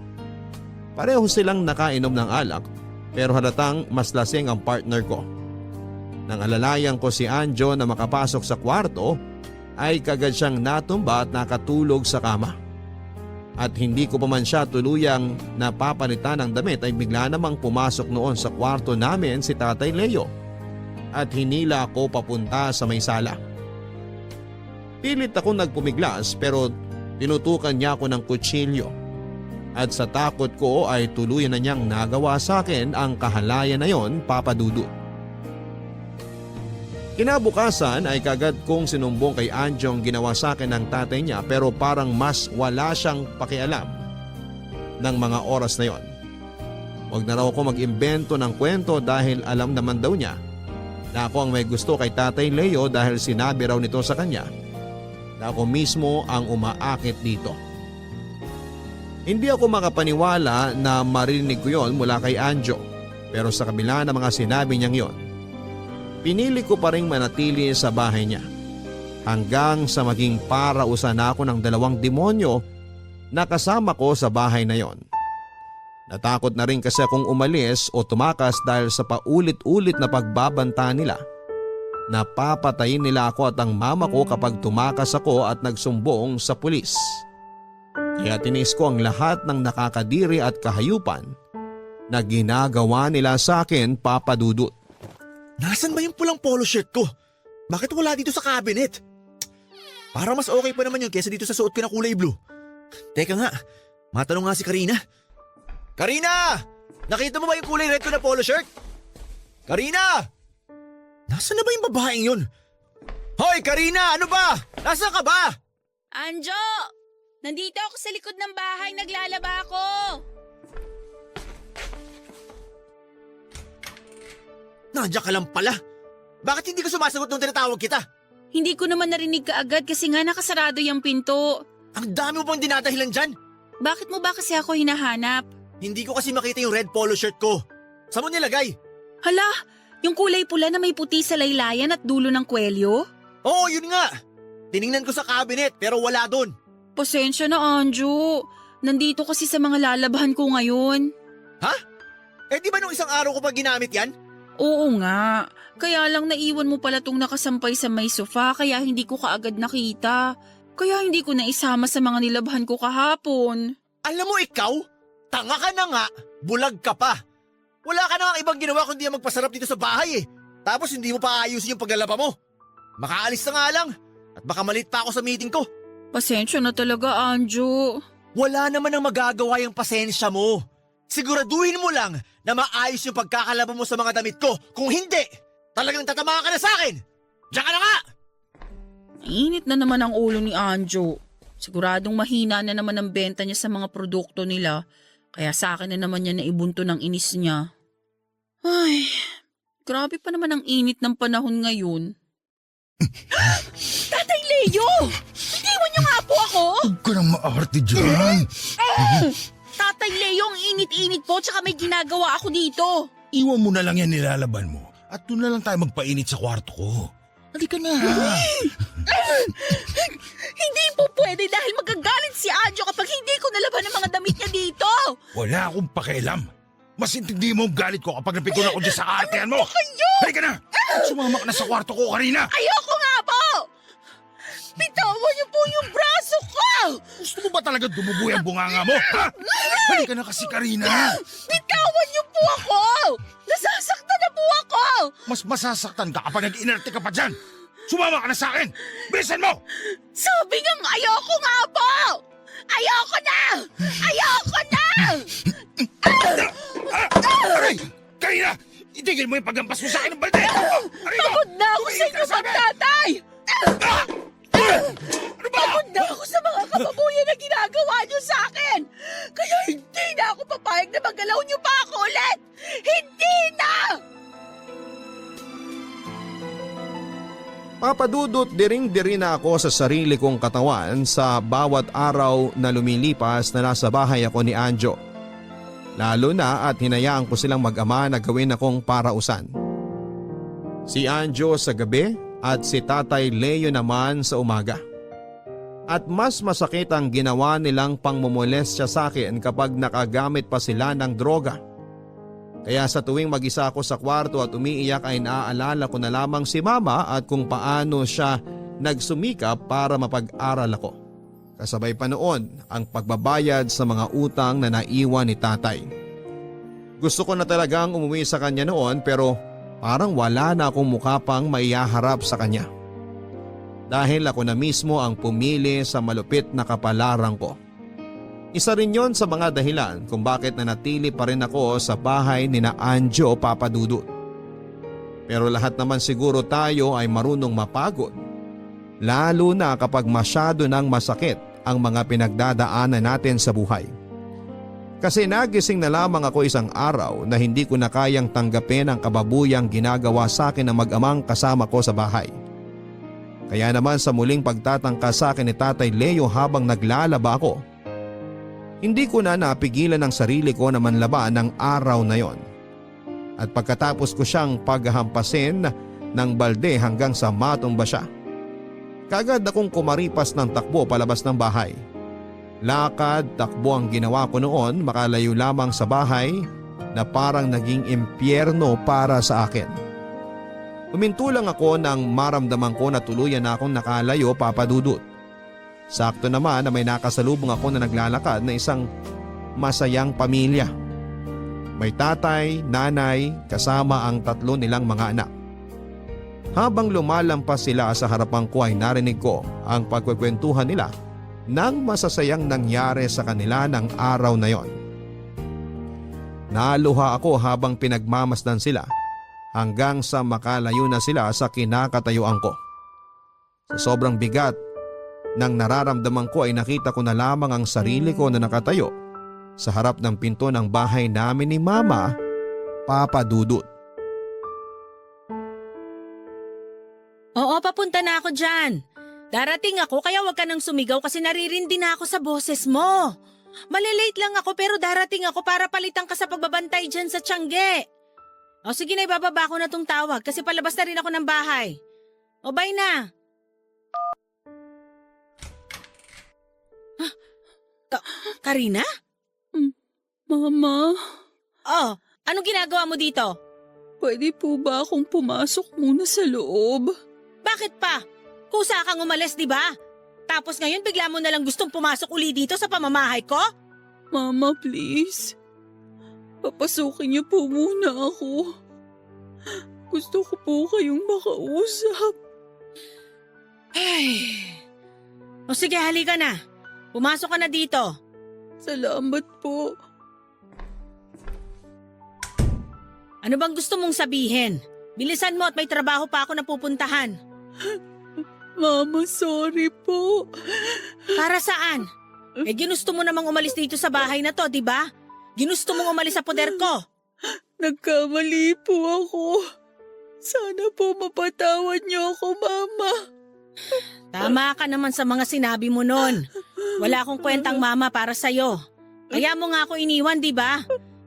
Pareho silang nakainom ng alak pero halatang mas lasing ang partner ko. Nang alalayan ko si Anjo na makapasok sa kwarto ay kagad siyang natumba at nakatulog sa kama. At hindi ko pa man siya tuluyang napapalitan ng damit ay bigla namang pumasok noon sa kwarto namin si Tatay Leo at hinila ako papunta sa may sala. Pilit ako nagpumiglas pero tinutukan niya ako ng kutsilyo at sa takot ko ay tuluyan na niyang nagawa sa akin ang kahalayan na yon, Papa Dudut. Kinabukasan ay kagad kong sinumbong kay Anjo ang ginawa sa akin ng tatay niya pero parang mas wala siyang pakialam ng mga oras na yon. Huwag na raw ako mag-imbento ng kwento dahil alam naman daw niya na ako ang may gusto kay Tatay Leo dahil sinabi raw nito sa kanya na ako mismo ang umaakit dito. Hindi ako makapaniwala na marinig ko yon mula kay Anjo pero sa kabila ng mga sinabi niyang yon, pinili ko pa rin manatili sa bahay niya hanggang sa maging parausan ako ng 2 demonyo na kasama ko sa bahay na yon. Natakot na rin kasi akong umalis o tumakas dahil sa paulit-ulit na pagbabanta nila. Napapatayin nila ako at ang mama ko kapag tumakas ako at nagsumbong sa pulis. Kaya tinis ko ang lahat ng nakakadiri at kahayupan na ginagawa nila sa akin, Papa Dudut. Nasaan ba yung pulang polo shirt ko? Bakit wala dito sa cabinet? Parang mas okay pa naman yun kesa dito sa suot ko na kulay blue. Teka nga, matanong nga si Karina. Karina! Nakita mo ba yung kulay red ko na polo shirt? Karina! Nasaan na ba yung babaeng yun? Hoy, Karina! Ano ba? Nasaan ka ba? Anjo! Nandito ako sa likod ng bahay, naglalaba ako. Nandiyan ka lang pala. Bakit hindi ka sumasagot nung tinatawag kita? Hindi ko naman narinig kaagad kasi nga nakasarado yung pinto. Ang dami mo pang dinadahilan dyan. Bakit mo ba kasi ako hinahanap? Hindi ko kasi makita yung red polo shirt ko. Saan mo nilagay? Hala, yung kulay pula na may puti sa laylayan at dulo ng kwelyo? Oo, yun nga. Tiningnan ko sa cabinet pero wala doon. Pasensya na, Anjo. Nandito kasi sa mga lalabahan ko ngayon. Ha? Eh di ba nung isang araw ko pa ginamit yan? Oo nga. Kaya lang naiwan mo pala tong nakasampay sa may sofa kaya hindi ko kaagad nakita. Kaya hindi ko na isama sa mga nilabahan ko kahapon. Alam mo ikaw, tanga ka na nga, bulag ka pa. Wala ka na nga ibang ginawa kundi ang magpasarap dito sa bahay eh. Tapos hindi mo pa ayusin yung paglalaba mo. Makaalis na nga lang at baka malit pa ako sa meeting ko. Pasensya na talaga, Anjo. Wala naman ang magagawa yung pasensya mo. Siguraduhin mo lang na maayos yung pagkakalaba mo sa mga damit ko. Kung hindi, talagang tatamaan ka na sa akin. Diyan ka na nga! Init na naman ang ulo ni Anjo. Siguradong mahina na naman ang benta niya sa mga produkto nila. Kaya sa akin na naman niya naibunto ng inis niya. Ay, grabe pa naman ang init ng panahon ngayon. Tatay Leo! Itiwan niyo nga po ako! Huwag ka nang maarte dyan. Tatay Leo, ang init-init po tsaka may ginagawa ako dito. Iwan mo na lang yan nilalaban mo at doon na lang tayo magpainit sa kwarto ko. Halika na. Hindi po pwede dahil magagalit si Anjo kapag hindi ko nalaban ang mga damit niya dito. Wala akong pakialam. Mas intindi mo ang galit ko kapag napikon ako dyan sa artehan mo. Halika na. Sumama ka na sa kwarto ko, Karina. Ayoko nga po! Bitawan niyo po yung braso ko! Gusto mo ba talaga dumubuhay ang bunganga mo? Ha? Halika na kasi, Karina. Bitawan niyo po ako! Nasasaktan na po ako! Mas masasaktan ka kapag nag-inerte ka pa dyan. Sumama ka na sa akin. Bilisan mo! Sabi ngang ayoko nga po! Ayoko na! Ayoko na! Aray! Karina! Itigil mo yung paggampas mo sa akin ng balde! Aray mo! Pagod na ako sa inyo, pagtatay! Ano ba? Pagod na ako sa mga kababuyan na ginagawa niyo sa akin! Kaya hindi na ako papayag na magalaw niyo pa ako ulit! Hindi na! Papadudot diring-diri na ako sa sarili kong katawan sa bawat araw na lumilipas na nasa bahay ako ni Anjo. Lalo na at hinayaan ko silang mag-ama na gawin akong parausan. Si Anjo sa gabi at si Tatay Leo naman sa umaga. At mas masakit ang ginawa nilang pangmomolestya sa akin kapag nakagamit pa sila ng droga. Kaya sa tuwing mag-isa ako sa kwarto at umiiyak ay naaalala ko na lamang si mama at kung paano siya nagsumikap para mapag-aral ako. Kasabay pa noon ang pagbabayad sa mga utang na naiwan ni tatay. Gusto ko na talagang umuwi sa kanya noon pero parang wala na akong mukha pang maihaharap sa kanya. Dahil ako na mismo ang pumili sa malupit na kapalaran ko. Isa rin yon sa mga dahilan kung bakit nanatili pa rin ako sa bahay ni na Anjo Papa Dudut. Pero lahat naman siguro tayo ay marunong mapagod. Lalo na kapag masyado nang masakit ang mga pinagdadaanan natin sa buhay. Kasi nagising na lamang ako isang araw na hindi ko na kayang tanggapin ang kababuyang ginagawa sa akin ng mag-amang kasama ko sa bahay. Kaya naman sa muling pagtatangka sa akin ni Tatay Leo habang naglalaba ako, hindi ko na napigilan ang sarili ko na manlaba ng araw na yon. At pagkatapos ko siyang paghahampasin ng balde hanggang sa matumba siya, kaagad akong kumaripas ng takbo palabas ng bahay. Lakad, takbo ang ginawa ko noon, makalayo lamang sa bahay na parang naging impyerno para sa akin. Huminto lang ako nang maramdaman ko na tuluyan na akong nakalayo, Papa Dudut. Sakto naman na may nakasalubong ako na naglalakad na isang masayang pamilya. May tatay, nanay, kasama ang 3 nilang mga anak. Habang lumalampas sila sa harapan ko ay narinig ko ang pagkwekwentuhan nila ng masasayang nangyari sa kanila ng araw na yon. Naluha ako habang pinagmamasdan sila hanggang sa makalayo na sila sa kinakatayuan ko. Sa sobrang bigat ng nararamdaman ko ay nakita ko na lamang ang sarili ko na nakatayo sa harap ng pinto ng bahay namin ni Mama, Papa Dudut. Oo, papunta na ako dyan. Darating ako kaya wag ka nang sumigaw kasi naririndi na ako sa boses mo. Malilate lang ako pero darating ako para palitan ka sa pagbabantay dyan sa Tiangge. O sige na, ibababa ko na tong tawag kasi palabas na rin ako ng bahay. O bye na. Karina? Mama, Oh, anong ginagawa mo dito? pwede po ba akong pumasok muna sa loob? Bakit pa? Kusa kang umalis, di ba? Tapos ngayon bigla mo na lang gustong pumasok uli dito sa pamamahay ko? Mama, please. Papasukin niyo po muna ako. Gusto ko po kayong makausap. Ay. O sige, halika na. Pumasok ka na dito. Salamat po. Ano bang gusto mong sabihin? Bilisan mo at may trabaho pa ako na pupuntahan. Mama, sorry po. Para saan? Eh ginusto mo namang umalis dito sa bahay na to, di ba? Ginusto mong umalis sa poder ko. Nagkamali po ako. Sana po mapatawad niyo ako, Mama. Tama ka naman sa mga sinabi mo nun. Wala akong kwentang mama para sa'yo. Kaya mo nga ako iniwan, di ba?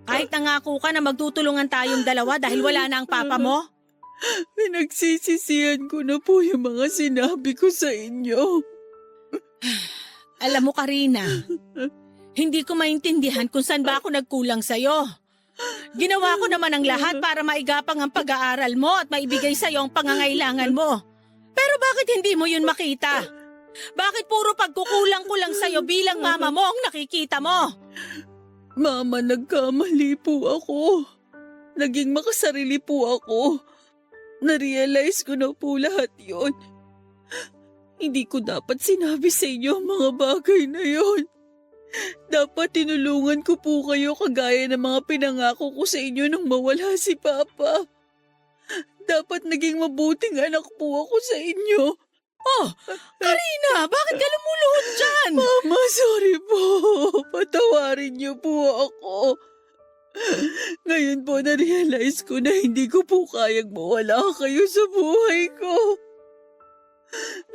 Kahit nangako ka na magtutulungan tayong dalawa dahil wala na ang papa mo. Pinagsisisihan ko na po yung mga sinabi ko sa inyo. Alam mo, Karina, hindi ko maintindihan kung saan ba ako nagkulang sa'yo. Ginawa ko naman ang lahat para maigapang ang pag-aaral mo at maibigay sa'yo ang pangangailangan mo. Pero bakit hindi mo yun makita? Bakit puro pagkukulang ko lang sa'yo bilang mama mo ang nakikita mo? Mama, nagkamali po ako. Naging makasarili po ako. Narealize ko na po lahat yon. Hindi ko dapat sinabi sa inyo ang mga bagay na yon. Dapat tinulungan ko po kayo kagaya ng mga pinangako ko sa inyo nang mawala si Papa. Dapat naging mabuting anak po ako sa inyo. Oh, Karina, bakit ka lumuluhod dyan? Mama, sorry po. Patawarin niyo po ako. Ngayon po na-realize ko na hindi ko po kayang mawala kayo sa buhay ko.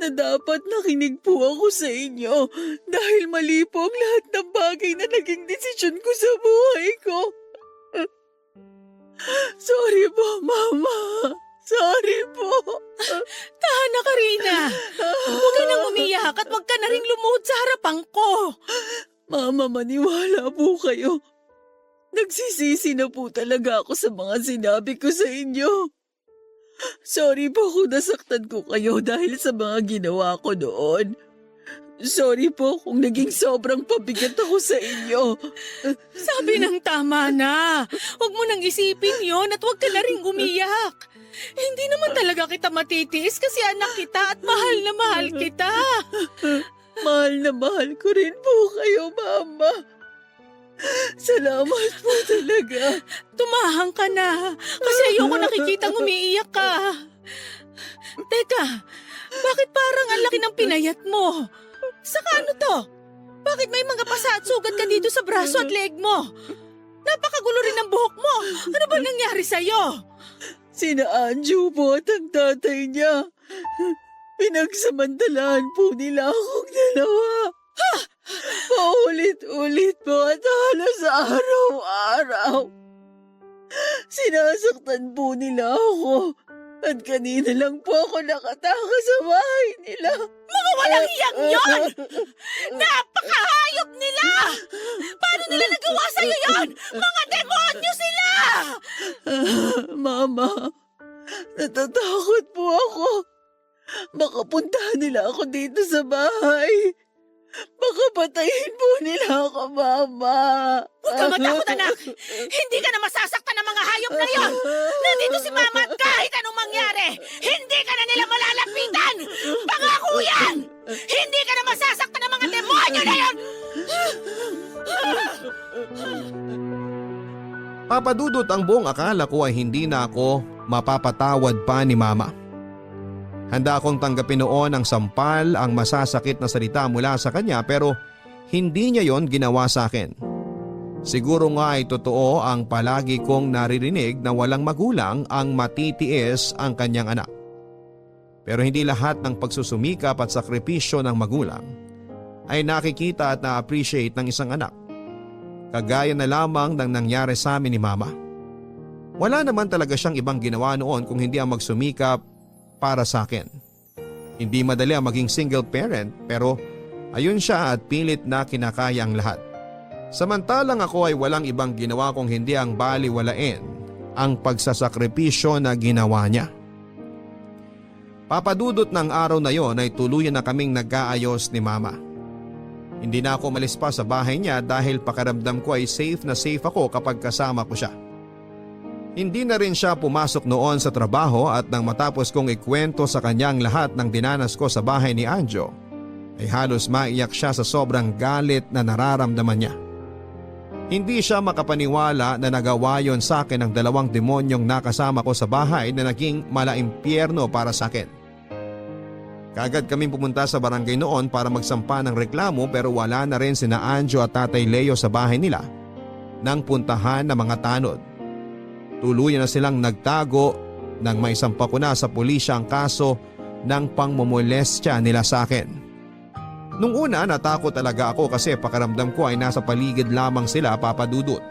Na dapat nakinig po ako sa inyo dahil mali po ang lahat ng bagay na naging desisyon ko sa buhay ko. Sorry po, Mama. Sorry po. Tahan na, Karina. Huwag ka nang umiyak at huwag ka na rin lumuhod sa harapan ko. Mama, maniwala po kayo. Nagsisisi na po talaga ako sa mga sinabi ko sa inyo. Sorry po kung nasaktan ko kayo dahil sa mga ginawa ko noon. Sorry po kung naging sobrang pabigat ako sa inyo. Sabi ng tama na. Huwag mo nang isipin yon at huwag ka na rin umiyak. Hindi naman talaga kita matitiis kasi anak kita at mahal na mahal kita. Mahal na mahal ko rin po kayo, Mama. Salamat po talaga. Tumahang ka na kasi ayoko nakikitang umiiyak ka. Teka, bakit parang ang laki ng pinayat mo? Saka ano to? Bakit may mga pasa at sugat ka dito sa braso at leg mo? Napakagulo rin ng buhok mo. Ano ba nangyari sa'yo? Sina Anjo po at ang tatay niya. Pinagsamantalahan po nila akong dalawa. Paulit-ulit po at halos araw-araw. Sinasaktan po nila ako. At kanina lang po ako nakataka sa bahay nila. Mga walang hiyang yon! Napakahayop nila! Paano nila nagawa sa'yo yon? Mga demonyo sila! Mama, natatakot po ako. Baka puntahan nila ako dito sa bahay. Baka patayin po nila ako, Mama. Huwag ka matakot, anak! Hindi ka na masasaktan ng mga hayop na yon! Nandito si Mama at kahit anong mangyari, hindi ka na nila malalapitan! Pangako yan! Hindi ka na masasaktan ng mga demonyo na yon! Papadudot ang buong akala ko ay hindi na ako mapapatawad pa ni Mama. Handa akong tanggapin noon ang sampal, ang masasakit na salita mula sa kanya pero hindi niya yon ginawa sa akin. Siguro nga ay totoo ang palagi kong naririnig na walang magulang ang matitiis ang kanyang anak. Pero hindi lahat ng pagsusumikap at sakripisyo ng magulang ay nakikita at na-appreciate ng isang anak. Kagaya na lamang ng nangyari sa amin ni Mama. Wala naman talaga siyang ibang ginawa noon kung hindi ang magsumikap para sa akin. Hindi madali ang maging single parent pero ayun siya at pilit na kinakaya ang lahat. Samantalang ako ay walang ibang ginawa kung hindi ang baliwalain ang pagsasakripisyo na ginawa niya. Papadudot ng araw na yon ay tuluyan na kaming nag-aayos ni Mama. Hindi na ako umalis pa sa bahay niya dahil pakiramdam ko ay safe na safe ako kapag kasama ko siya. Hindi na rin siya pumasok noon sa trabaho at nang matapos kong ikwento sa kanyang lahat ng dinanas ko sa bahay ni Anjo, ay halos maiyak siya sa sobrang galit na nararamdaman niya. Hindi siya makapaniwala na nagawa yon sa akin ng dalawang demonyong nakasama ko sa bahay na naging malaimpyerno para sa akin. Kaagad kaming pumunta sa barangay noon para magsampa ng reklamo pero wala na rin sina Anjo at Tatay Leo sa bahay nila nang puntahan ng mga tanod. Tuluyan na silang nagtago nang maisampa ko na sa pulisya ang kaso ng pangmomolestya nila sa akin. Nung una natakot talaga ako kasi pakiramdam ko ay nasa paligid lamang sila, Papadudot.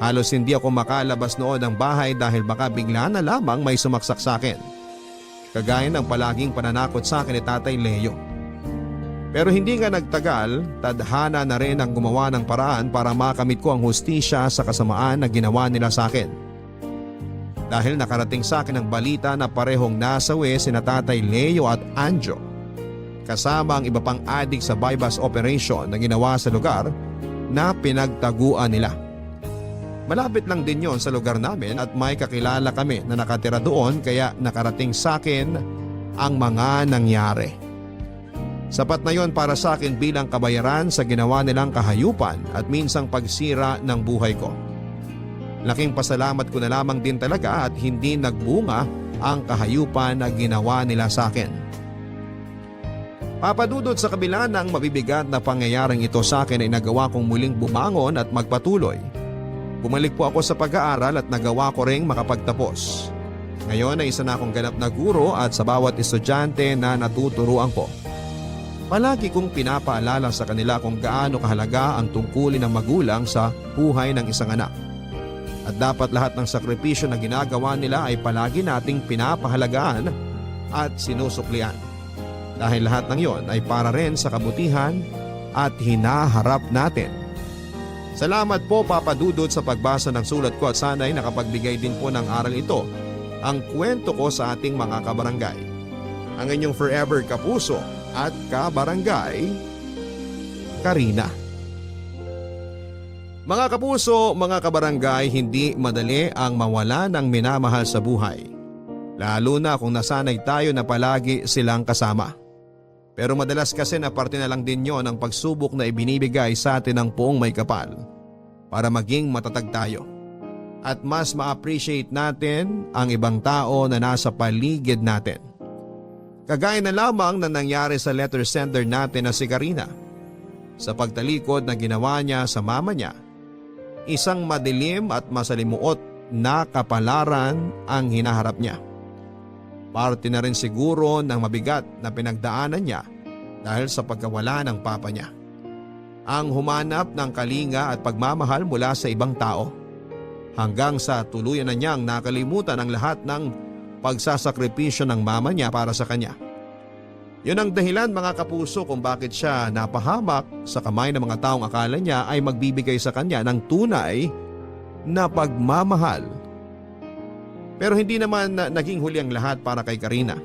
Halos hindi ako makalabas noon ng bahay dahil baka bigla na lamang may sumaksak sa akin. Kagaya ng palaging pananakot sa akin ni Tatay Leo. Pero hindi nga nagtagal, tadhana na rin ang gumawa ng paraan para makamit ko ang hustisya sa kasamaan na ginawa nila sa akin. Dahil nakarating sa akin ang balita na parehong nasawi sina Tatay Leo at Anjo, kasama ang iba pang adik sa bypass operation na ginawa sa lugar na pinagtaguan nila. Malapit lang din yon sa lugar namin at may kakilala kami na nakatira doon kaya nakarating sa akin ang mga nangyari. Sapat na yon para sa akin bilang kabayaran sa ginawa nilang kahayupan at minsang pagsira ng buhay ko. Laking pasalamat ko na lamang din talaga at hindi nagbunga ang kahayupan na ginawa nila sa akin. Papadudot sa kabila ng mabibigat na pangyayaring ito sa akin ay nagawa kong muling bumangon at magpatuloy. Bumalik po ako sa pag-aaral at nagawa ko ring makapagtapos. Ngayon ay isa na akong ganap na guro at sa bawat estudyante na natuturuan ko. Palagi kong pinapaalala sa kanila kung gaano kahalaga ang tungkulin ng magulang sa buhay ng isang anak. At dapat lahat ng sakripisyo na ginagawa nila ay palagi nating pinapahalagaan at sinusuklian. Dahil lahat ng yon ay para rin sa kabutihan at hinaharap natin. Salamat po Papa Dudut sa pagbasa ng sulat ko at sana'y nakapagbigay din po ng aral ito ang kwento ko sa ating mga kabarangay. Ang inyong forever kapuso at kabarangay, Karina. Mga kapuso, mga kabarangay, hindi madali ang mawala ng minamahal sa buhay. Lalo na kung nasanay tayo na palagi silang kasama. Pero madalas kasi na parte na lang din yon ang pagsubok na ibinibigay sa atin ng Poong May Kapal para maging matatag tayo. At mas ma-appreciate natin ang ibang tao na nasa paligid natin. Kagaya na lamang na nangyari sa letter sender natin na si Karina. Sa pagtalikod na ginawa niya sa mama niya, isang madilim at masalimuot na kapalaran ang hinaharap niya. Parte na rin siguro ng mabigat na pinagdaanan niya dahil sa pagkawala ng papa niya. Ang humanap ng kalinga at pagmamahal mula sa ibang tao hanggang sa tuluyan na niyang nakalimutan ang lahat ng pagsasakripisyo ng mama niya para sa kanya. Yun ang dahilan mga kapuso kung bakit siya napahamak sa kamay ng mga taong akala niya ay magbibigay sa kanya ng tunay na pagmamahal. Pero hindi naman naging huli ang lahat para kay Karina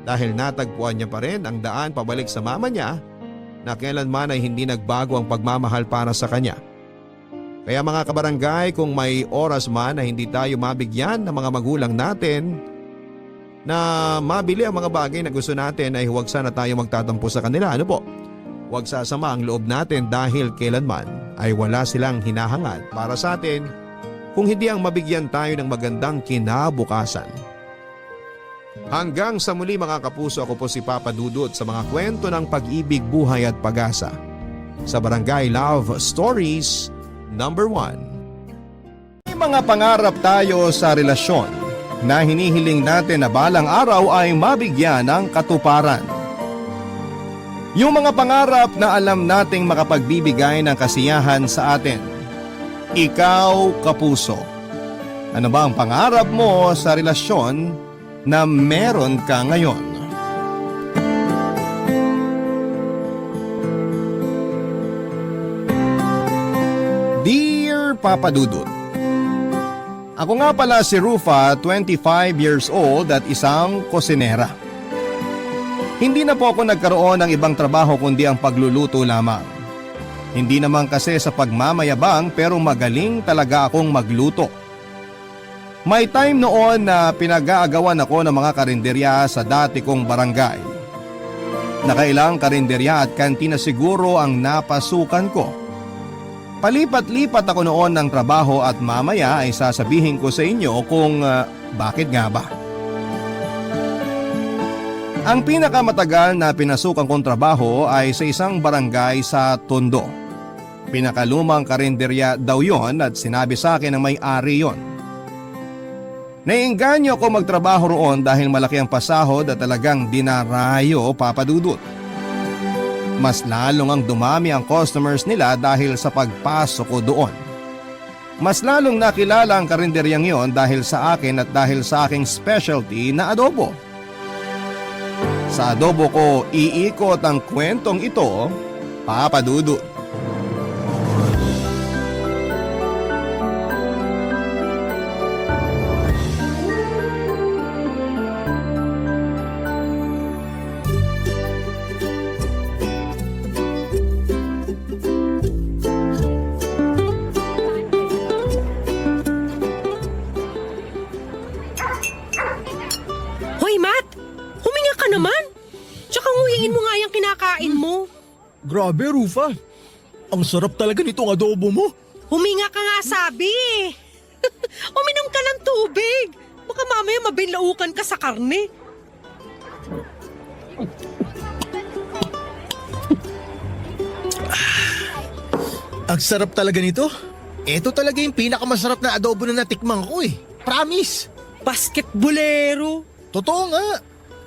dahil natagpuan niya pa rin ang daan pabalik sa mama niya na kailanman ay hindi nagbago ang pagmamahal para sa kanya. Kaya mga kabarangay, kung may oras man na hindi tayo mabigyan ng mga magulang natin na mabili ang mga bagay na gusto natin ay huwag sana tayo magtatampo sa kanila. Ano po? Huwag sasama ang loob natin dahil kailanman ay wala silang hinahangad para sa atin kung hindi ang mabigyan tayo ng magandang kinabukasan. Hanggang sa muli mga kapuso, ako po si Papa Dudut sa mga kwento ng pag-ibig, buhay at pag-asa sa Barangay Love Stories number 1. May mga pangarap tayo sa relasyon na hinihiling natin na balang araw ay mabigyan ng katuparan. Yung mga pangarap na alam nating makapagbibigay ng kasiyahan sa atin. Ikaw, kapuso, ano ba ang pangarap mo sa relasyon na meron ka ngayon? Dear Papa Dudut, ako nga pala si Rufa, 25 years old at isang kusinera. Hindi na po ako nagkaroon ng ibang trabaho kundi ang pagluluto lamang. Hindi naman kasi sa pagmamayabang pero magaling talaga akong magluto. May time noon na pinag-aagawan ako ng mga karinderya sa dati kong barangay. Nakailang karinderya at kantina siguro ang napasukan ko. Palipat-lipat ako noon ng trabaho at mamaya ay sasabihin ko sa inyo kung bakit nga ba. Ang pinakamatagal na pinasukan kong trabaho ay sa isang barangay sa Tondo. Pinakalumang karinderya daw yon at sinabi sa akin ng may-ari yon. Naiengganyo ako magtrabaho roon dahil malaki ang pasahod at talagang dinarayo, Papa Dudut. Mas lalong ang dumami ang customers nila dahil sa pagpasok ko doon. Mas lalong nakilala ang karinderyang yon dahil sa akin at dahil sa aking specialty na adobo. Sa adobo ko iikot ang kwentong ito, Papa Dudut. Grabe, Rufa. Ang sarap talaga nitong adobo mo. Huminga ka nga sabi eh. Uminom ka ng tubig. Baka mamaya mabilaukan ka sa karne. Ang sarap talaga nito. Ito talaga yung pinakamasarap na adobo na natikman ko eh. Promise. Basketbolero. Totoo nga.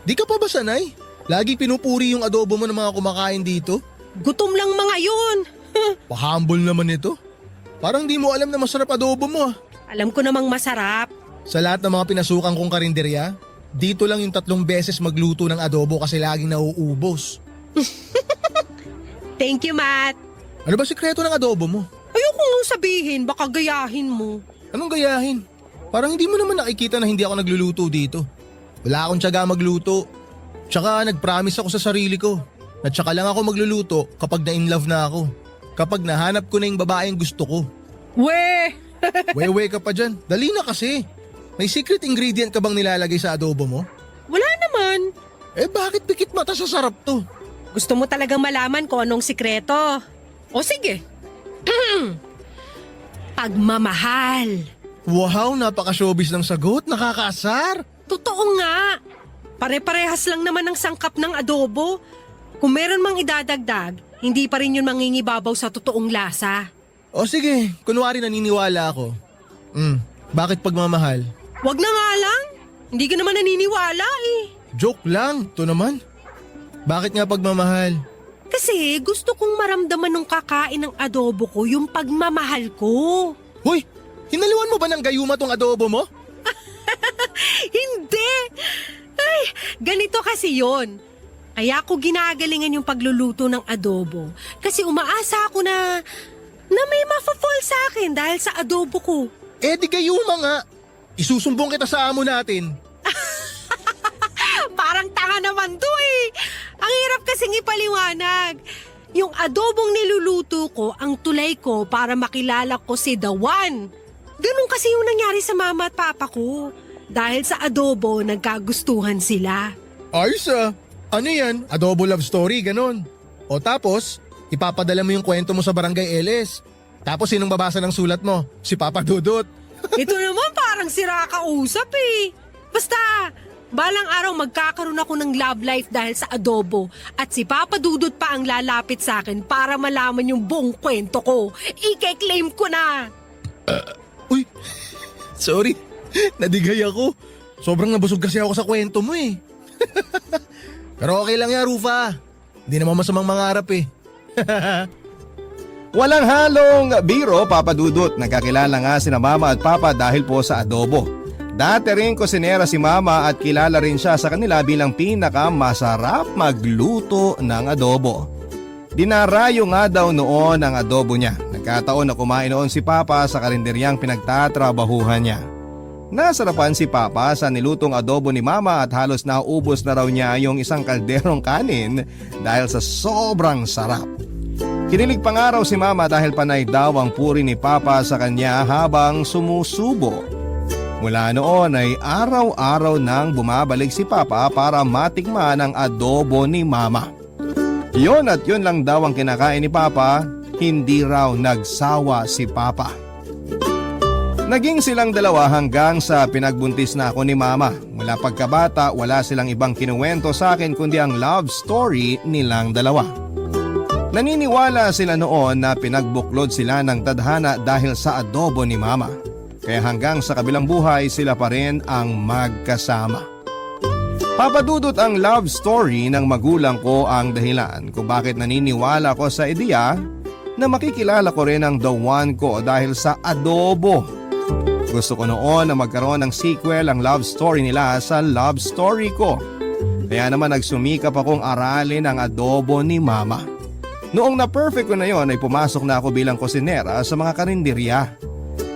Di ka pa ba sanay? Lagi pinupuri yung adobo mo ng mga kumakain dito. Gutom lang mga yun. Pa-humble naman ito. Parang di mo alam na masarap adobo mo ah. Alam ko namang masarap. Sa lahat ng mga pinasukan kong karinderya, dito lang yung 3 beses magluto ng adobo kasi laging nauubos. Thank you, Matt. Ano ba sikreto ng adobo mo? Ayoko nang sabihin, baka gayahin mo. Anong gayahin? Parang hindi mo naman nakikita na hindi ako nagluluto dito. Wala akong tiyaga magluto. Tsaka nag-promise ako sa sarili ko na tsaka lang ako magluluto kapag na-in-love na ako. Kapag nahanap ko na yung babaeng gusto ko. Weh! Wewe ka pa dyan. Dali na kasi. May secret ingredient ka bang nilalagay sa adobo mo? Wala naman. Eh bakit pikit mata sa sarap to? Gusto mo talagang malaman kung anong sikreto? O sige. Pagmamahal. Wow, napaka-showbiz ng sagot. Nakakaasar. Totoo nga. Pare-parehas lang naman ang sangkap ng adobo. Kung meron mang idadagdag, hindi pa rin yun mangingibabaw sa totoong lasa. O sige, kunwari naniniwala ako. Bakit pagmamahal? Wag na nga lang. Hindi ka naman naniniwala eh. Joke lang, to naman. Bakit nga pagmamahal? Kasi gusto kong maramdaman nung kakain ng adobo ko yung pagmamahal ko. Hoy, hinaliwan mo ba ng gayuma tong adobo mo? Hindi! Ay, ganito kasi yon. Kaya ako ginagalingan yung pagluluto ng adobo. Kasi umaasa ako na may mafa-fall sa akin dahil sa adobo ko. Eh di gayuma nga. Isusumbong kita sa amo natin. Parang tanga naman to eh. Ang hirap kasing ipaliwanag. Yung adobong niluluto ko, ang tulay ko para makilala ko si The One. Ganun kasi yung nangyari sa mama at papa ko. Dahil sa adobo, nagkagustuhan sila. Ayos ah. Ano yan? Adobo love story, ganon. O tapos, ipapadala mo yung kwento mo sa barangay LS. Tapos sinong babasa ng sulat mo? Si Papa Dudut. Ito naman parang sira ka usap eh. Basta, balang araw magkakaroon ako ng love life dahil sa adobo. At si Papa Dudut pa ang lalapit sa akin para malaman yung buong kwento ko. Ike-claim ko na. Uy, sorry. Nadigay ako. Sobrang nabusog kasi ako sa kwento mo eh. Pero okay lang yan, Rufa. Hindi naman masamang mangarap eh. Walang halong biro, Papa Dudut. Nagkakilala nga sina Mama at Papa dahil po sa adobo. Dati rin kusinera si Mama at kilala rin siya sa kanila bilang pinakamasarap magluto ng adobo. Dinarayo nga daw noon ang adobo niya. Nagkataon na kumain noon si Papa sa karinderyang pinagtatrabahuhan niya. Nasarapan si Papa sa nilutong adobo ni Mama at halos naubos na raw niya yung isang kalderong kanin dahil sa sobrang sarap. Kinilig pa nga raw si Mama dahil panay daw ang puri ni Papa sa kanya habang sumusubo. Mula noon ay araw-araw nang bumabalik si Papa para matikman ang adobo ni Mama. Yon at yon lang daw ang kinakain ni Papa, hindi raw nagsawa si Papa. Naging silang dalawa hanggang sa pinagbuntis na ako ni Mama. Mula pagkabata, wala silang ibang kinuwento sa akin kundi ang love story nilang dalawa. Naniniwala sila noon na pinagbuklod sila ng tadhana dahil sa adobo ni Mama. Kaya hanggang sa kabilang buhay sila pa rin ang magkasama. Papa Dudut, ang love story ng magulang ko ang dahilan kung bakit naniniwala ko sa ideya na makikilala ko rin ang the one ko dahil sa adobo. Gusto ko noon na magkaroon ng sequel ang love story nila sa love story ko. Kaya naman nagsumikap akong aralin ang adobo ni Mama. Noong na-perfect ko na yon ay pumasok na ako bilang kusinera sa mga karinderya.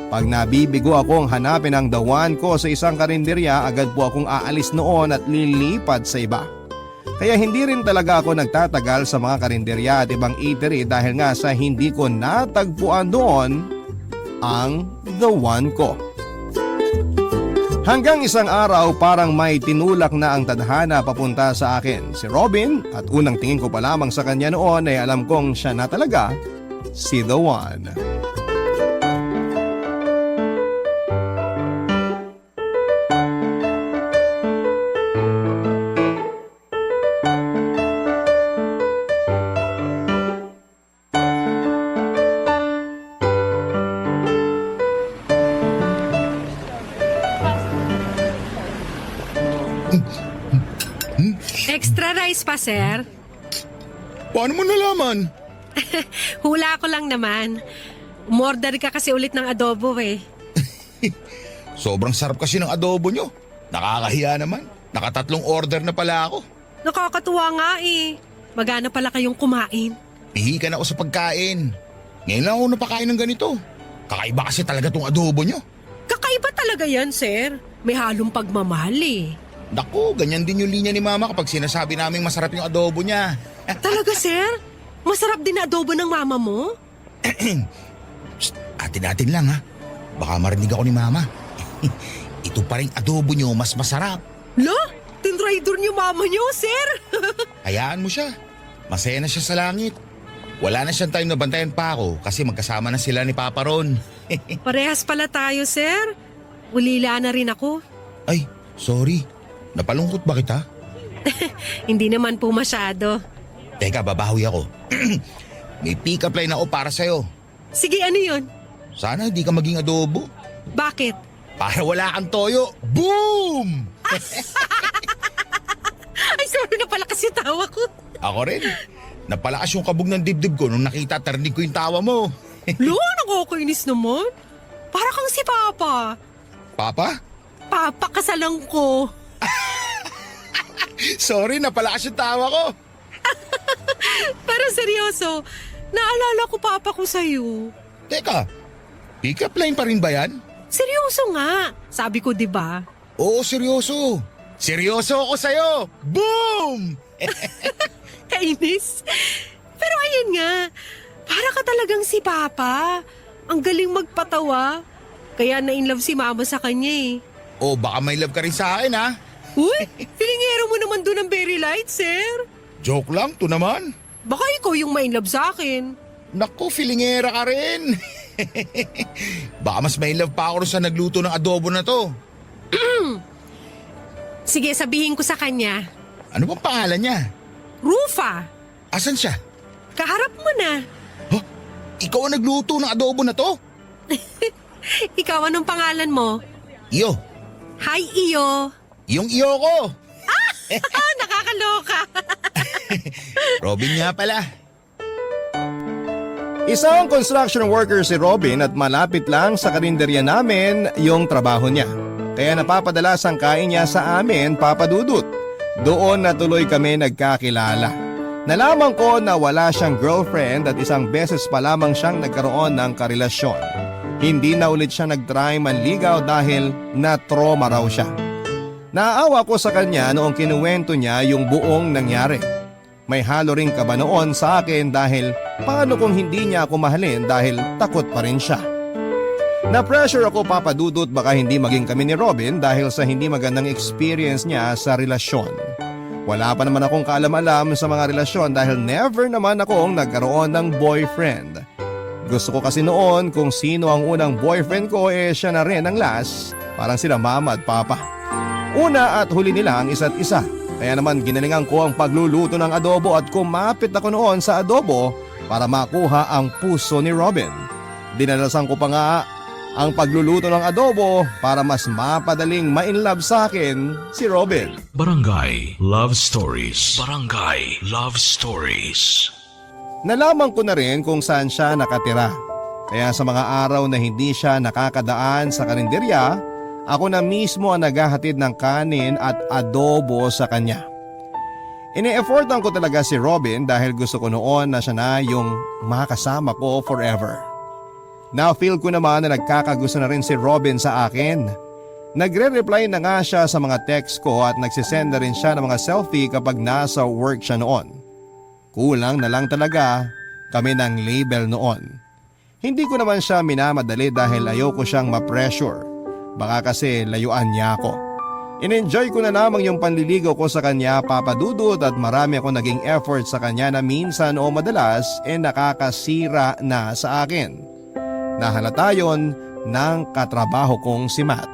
Pag nabibigo akong hanapin ang the one ko sa isang karinderya, agad po akong aalis noon at lilipat sa iba. Kaya hindi rin talaga ako nagtatagal sa mga karinderya at ibang eatery dahil nga sa hindi ko natagpuan doon ang the one ko. Hanggang isang araw parang may tinulak na ang tadhana papunta sa akin, si Robin, at unang tingin ko pa lamang sa kanya noon ay alam kong siya na talaga, si the one. Extra rice pa, sir? Paano mo nalaman? Hula ko lang naman. Umorder ka kasi ulit ng adobo eh. Sobrang sarap kasi ng adobo nyo. Nakakahiya naman. Nakatatlong order na pala ako. Nakakatuwa nga eh. Magana pala kayong kumain. Pihikan ako sa pagkain. Ngayon lang ako napakain ng ganito. Kakaiba kasi talaga tong adobo nyo. Kakaiba talaga yan, sir. May halong pagmamahal eh. Naku, ganyan din yung linya ni Mama kapag sinasabi naming masarap yung adobo niya. Talaga, sir? Masarap din na adobo ng mama mo? Atin-atin lang ha. Baka marinig ako ni Mama. Ito pa rin adobo nyo mas masarap. La? Tinrider niyo mama niyo, sir? Hayaan mo siya. Masaya na siya sa langit. Wala na siyang time na bantayan pa ako kasi magkasama na sila ni Papa Ron. Parehas pala tayo, sir. Ulila na rin ako. Ay, sorry. Napalungkot ba kita? Hindi naman po masyado. Teka, babawi ako. May pick-up line ako para sa'yo. Sige, ano yun? Sana hindi ka maging adobo. Bakit? Para wala kang toyo. Boom! Ay, sorry na pala kasi tawa ko. Ako rin. Napalakas yung kabog ng dibdib ko nung nakita at narinig ko yung tawa mo. Lo, nakakainis naman. Para kang si Papa. Papa? Papa, kasalang ko. Sorry, napalakas yung tawa ko. Pero seryoso, naalala ko Papa ko sa'yo. Teka, pick-up line pa rin ba yan? Seryoso nga. Sabi ko, di ba? Oo, seryoso. Seryoso ako sa'yo. Boom! Kainis. Pero ayun nga, para ka talagang si Papa. Ang galing magpatawa. Kaya na-inlove si Mama sa kanya eh. O baka may love ka rin sa akin ha? Uy, pilingero mo naman doon ng very light, sir. Joke lang, to naman. Baka ikaw yung ma-inlove sa akin. Naku, filingera ka rin. Baka mas may love pa ako sa nagluto ng adobo na to. Sige, sabihin ko sa kanya. Ano bang pangalan niya? Rufa, Asan siya? kaharap mo na. Huh? Ikaw ang nagluto ng adobo na to? Ikaw, anong pangalan mo? Iyo. Hi, Iyo. Yung iyo ko. Ah, nakakaloka. Robin nga pala. Isang construction worker si Robin at malapit lang sa karinderya namin yung trabaho niya. Kaya napapadalas ang kain niya sa amin, Papa Dudut. Doon na tuloy kami nagkakilala. Nalaman ko na wala siyang girlfriend at isang beses pa lamang siyang nagkaroon ng karelasyon. Hindi na ulit siya nagtry manligaw dahil na-trauma raw siya. Naawa ko sa kanya noong kinuwento niya yung buong nangyari. May halo ring kaba noon sa akin dahil paano kung hindi niya ako mahalin dahil takot pa rin siya. Na-pressure ako, Papa Dudut, baka hindi maging kami ni Robin dahil sa hindi magandang experience niya sa relasyon. Wala pa naman akong kaalam-alam sa mga relasyon dahil never naman akong nagkaroon ng boyfriend. Gusto ko kasi noon kung sino ang unang boyfriend ko siya na rin ang last, parang sila Mama at Papa. Una at huli nila ang isa't isa. Kaya naman ginalingan ko ang pagluluto ng adobo at kumapit ako noon sa adobo para makuha ang puso ni Robin. Dinalasan ko pa nga ang pagluluto ng adobo para mas mapadaling ma-inlove sa akin si Robin. Barangay Love Stories. Barangay Love Stories. Nalaman ko na rin kung saan siya nakatira. Kaya sa mga araw na hindi siya nakakadaan sa karinderya, ako na mismo ang naghahatid ng kanin at adobo sa kanya. Ine-effortan ko talaga si Robin dahil gusto ko noon na siya na yung makasama ko forever. Na-feel ko naman na nagkakagusto na rin si Robin sa akin. Nagre-reply na nga siya sa mga text ko at nagsisend na rin siya ng mga selfie kapag nasa work siya noon. Kulang na lang talaga kami ng label noon. Hindi ko naman siya minamadali dahil ayoko siyang ma-pressure. Baka kasi layuan niya ako. In-enjoy ko na lamang yung panliligaw ko sa kanya, Papa Dudut, at marami akong naging effort sa kanya na minsan o madalas nakakasira na sa akin. Nahalata yon ng katrabaho kong si Matt.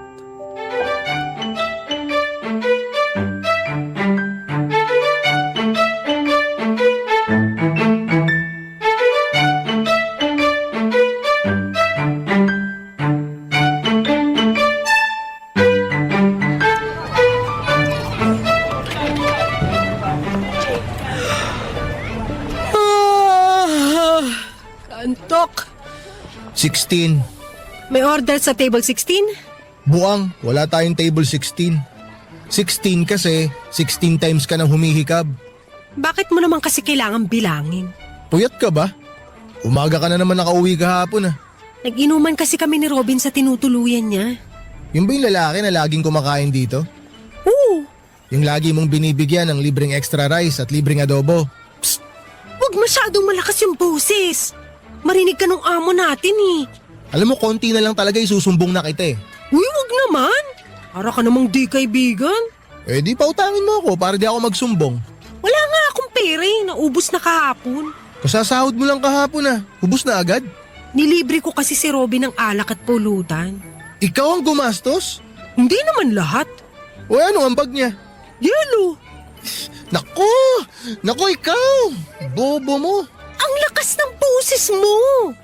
Antok. 16. May order sa table 16? Buang, wala tayong table 16. 16 kasi 16 times ka nang humihikab. Bakit mo naman kasi kailangan bilangin? Puyat ka ba? Umaga ka na naman nakauwi kahapon ah. Nag-inuman kasi kami ni Robin sa tinutuluyan niya. Yung ba yung lalaki na laging kumakain dito? Oo, Yung lagi mong binibigyan ng libreng extra rice at libreng adobo? huwag masyadong malakas yung boses. Marinig ka nung amo natin eh. Alam mo, konti na lang talaga isusumbong na kita eh. Uy, wag naman. Para ka namang di kaibigan. Eh di pautangin mo ako para di ako magsumbong. Wala nga akong pera eh. Naubos na kahapon. Kasasahod mo lang kahapon ah. Hubos na agad. Nilibre ko kasi si Robin ng alak at pulutan. Ikaw ang gumastos? Hindi naman lahat. O ano ang bag niya? Yelo. Nako! Nako ikaw! Bobo mo! Ang lakas ng boses mo.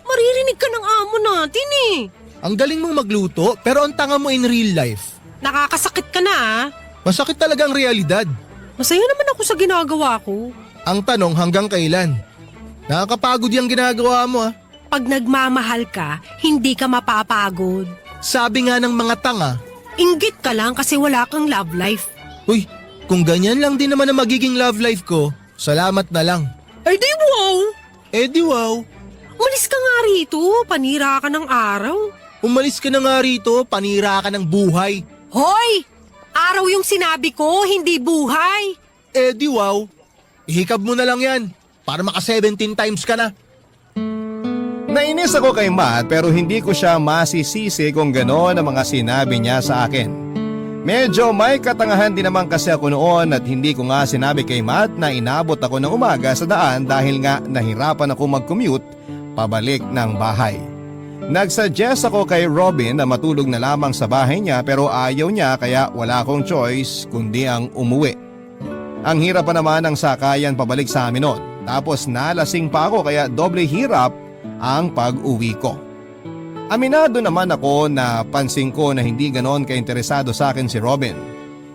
Maririnig ka ng amo natin eh. Ang galing mong magluto pero ang tanga mo in real life. Nakakasakit ka na ah. Masakit talaga ang realidad. Masaya naman ako sa ginagawa ko. Ang tanong hanggang kailan? Nakakapagod yung ginagawa mo ah. Pag nagmamahal ka, hindi ka mapapagod. Sabi nga ng mga tanga, Inggit ka lang kasi wala kang love life. uy, kung ganyan lang din naman ang magiging love life ko, salamat na lang. Ay di wow! Eh di wow, Umalis ka nga rito, panira ka ng araw. umalis ka na nga rito, panira ka ng buhay. Hoy! Araw yung sinabi ko, hindi buhay. Eh di wow, ihikab mo na lang yan para maka 17 times ka na. Nainis ako kay Matt pero hindi ko siya masisisi kung gano'n ang mga sinabi niya sa akin. Medyo may katangahan din naman kasi ako noon at hindi ko nga sinabi kay Matt na inabot ako ng umaga sa daan dahil nga nahirapan ako mag-commute pabalik ng bahay. Nagsuggest ako kay Robin na matulog na lamang sa bahay niya pero ayaw niya kaya wala akong choice kundi ang umuwi. Ang hirap pa naman ng sakayan pabalik sa amin noon. Tapos nalasing pa ako kaya doble hirap ang pag-uwi ko. Aminado naman ako na pansin ko na hindi ganon kainteresado sa akin si Robin.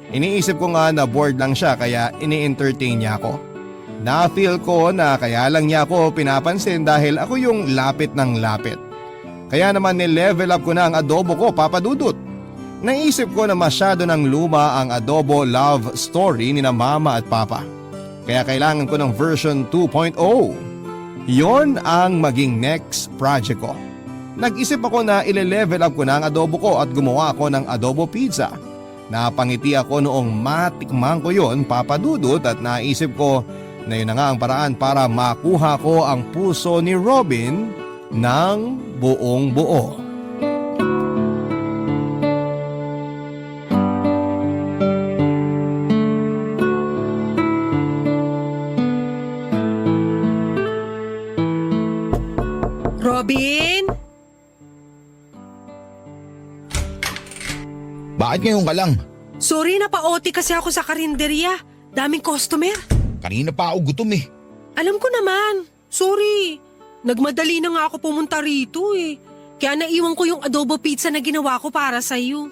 Iniisip ko nga na bored lang siya kaya ini-entertain niya ako. Na-feel ko na kaya lang niya ako pinapansin dahil ako yung lapit ng lapit. Kaya naman ni-level up ko na ang adobo ko, Papa Dudut. Naisip ko na masyado ng luma ang adobo love story ni na Mama at Papa. Kaya kailangan ko ng version 2.0. Yon ang maging next project ko. Nag-isip ako na ile-level up ko na ang adobo ko at gumawa ako ng adobo pizza. Napangiti ako noong matikman ko yon, Papa Dudut, at naisip ko na yun na nga ang paraan para makuha ko ang puso ni Robin ng buong buo. Robin? Bakit ngayon ka lang? Sorry na pa-OT kasi ako sa karinderya. Daming customer. Kanina pa ako gutom eh. Alam ko naman. Sorry. Nagmadali na nga ako pumunta rito eh. Kaya naiwan ko yung adobo pizza na ginawa ko para sa'yo.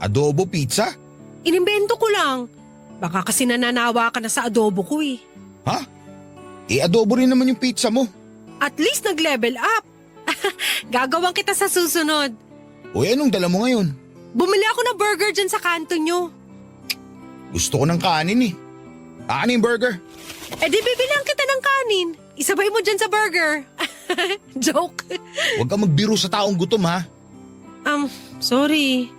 Adobo pizza? Inimbento ko lang. Baka kasi nananawa ka na sa adobo ko eh. Ha? Eh adobo rin naman yung pizza mo. At least nag-level up. Gagawin kita sa susunod. Uy, anong dala mo ngayon? Bumili ako ng burger dyan sa kanto nyo. Gusto ko ng kanin eh. Ano yung burger? Eh di bibilang kita ng kanin. Isabay mo dyan sa burger. Joke. Huwag kang magbiro sa taong gutom ha. Sorry.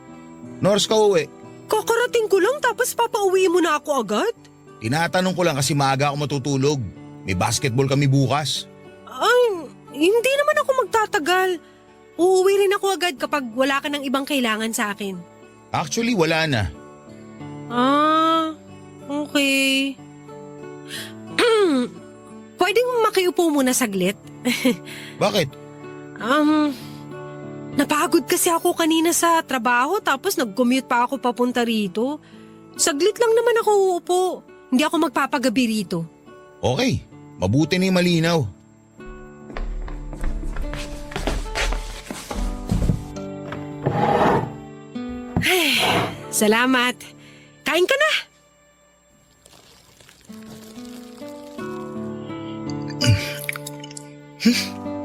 Nors ka uwi. Kakarating ko lang tapos papauwi mo na ako agad? Tinatanong ko lang kasi maaga ako matutulog. May basketball kami bukas. Ay, hindi naman ako magtatagal. Uuwi rin ako agad kapag wala ka ng ibang kailangan sa akin. Actually, wala na. Ah, okay. Pwedeng makiupo muna saglit? Bakit? Napagod kasi ako kanina sa trabaho tapos nag-commute pa ako papunta rito. Saglit lang naman ako uupo. Hindi ako magpapagabi rito. Okay, mabuti na yung malinaw. Salamat. Kain ka na.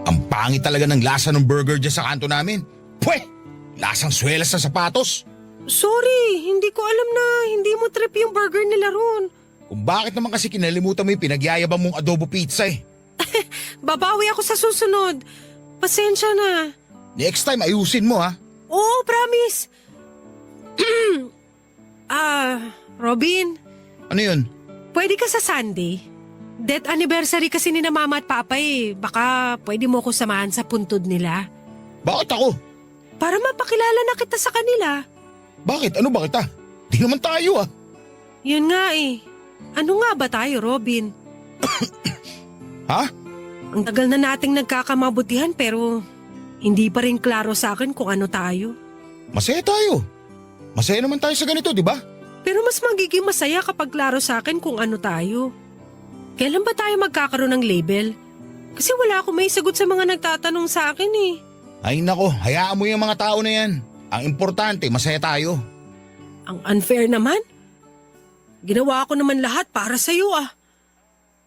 Ang pangit talaga ng lasa ng burger dyan sa kanto namin. Pweh! Lasang swelas sa sapatos. Sorry, hindi ko alam na hindi mo trip yung burger nila ron. Kung bakit naman kasi kinalimutan mo yung pinagyayabang mong adobo pizza eh. Babawi ako sa susunod. Pasensya na. Next time ayusin mo ha. Oo, promise. Robin, Ano yun? pwede ka sa Sunday? Death anniversary kasi ni na mama at papa eh. Baka pwede mo ko samahan sa puntod nila. Bakit ako? Para mapakilala na kita sa kanila. Bakit? Ano ba kita? Di naman tayo ah. Yun nga eh. Ano nga ba tayo, Robin? Ha? Ang tagal na nating nagkakamabutihan pero hindi pa rin klaro sa akin kung ano tayo. Masaya tayo. Masaya naman tayo sa ganito, di ba? Pero mas magiging masaya kapag klaro sa akin kung ano tayo. Kailan ba tayo magkakaroon ng label? Kasi wala akong may sagot sa mga nagtatanong sa akin eh. Ay nako, hayaan mo yung mga tao na yan. Ang importante, masaya tayo. Ang unfair naman. Ginawa ko naman lahat para sa'yo ah.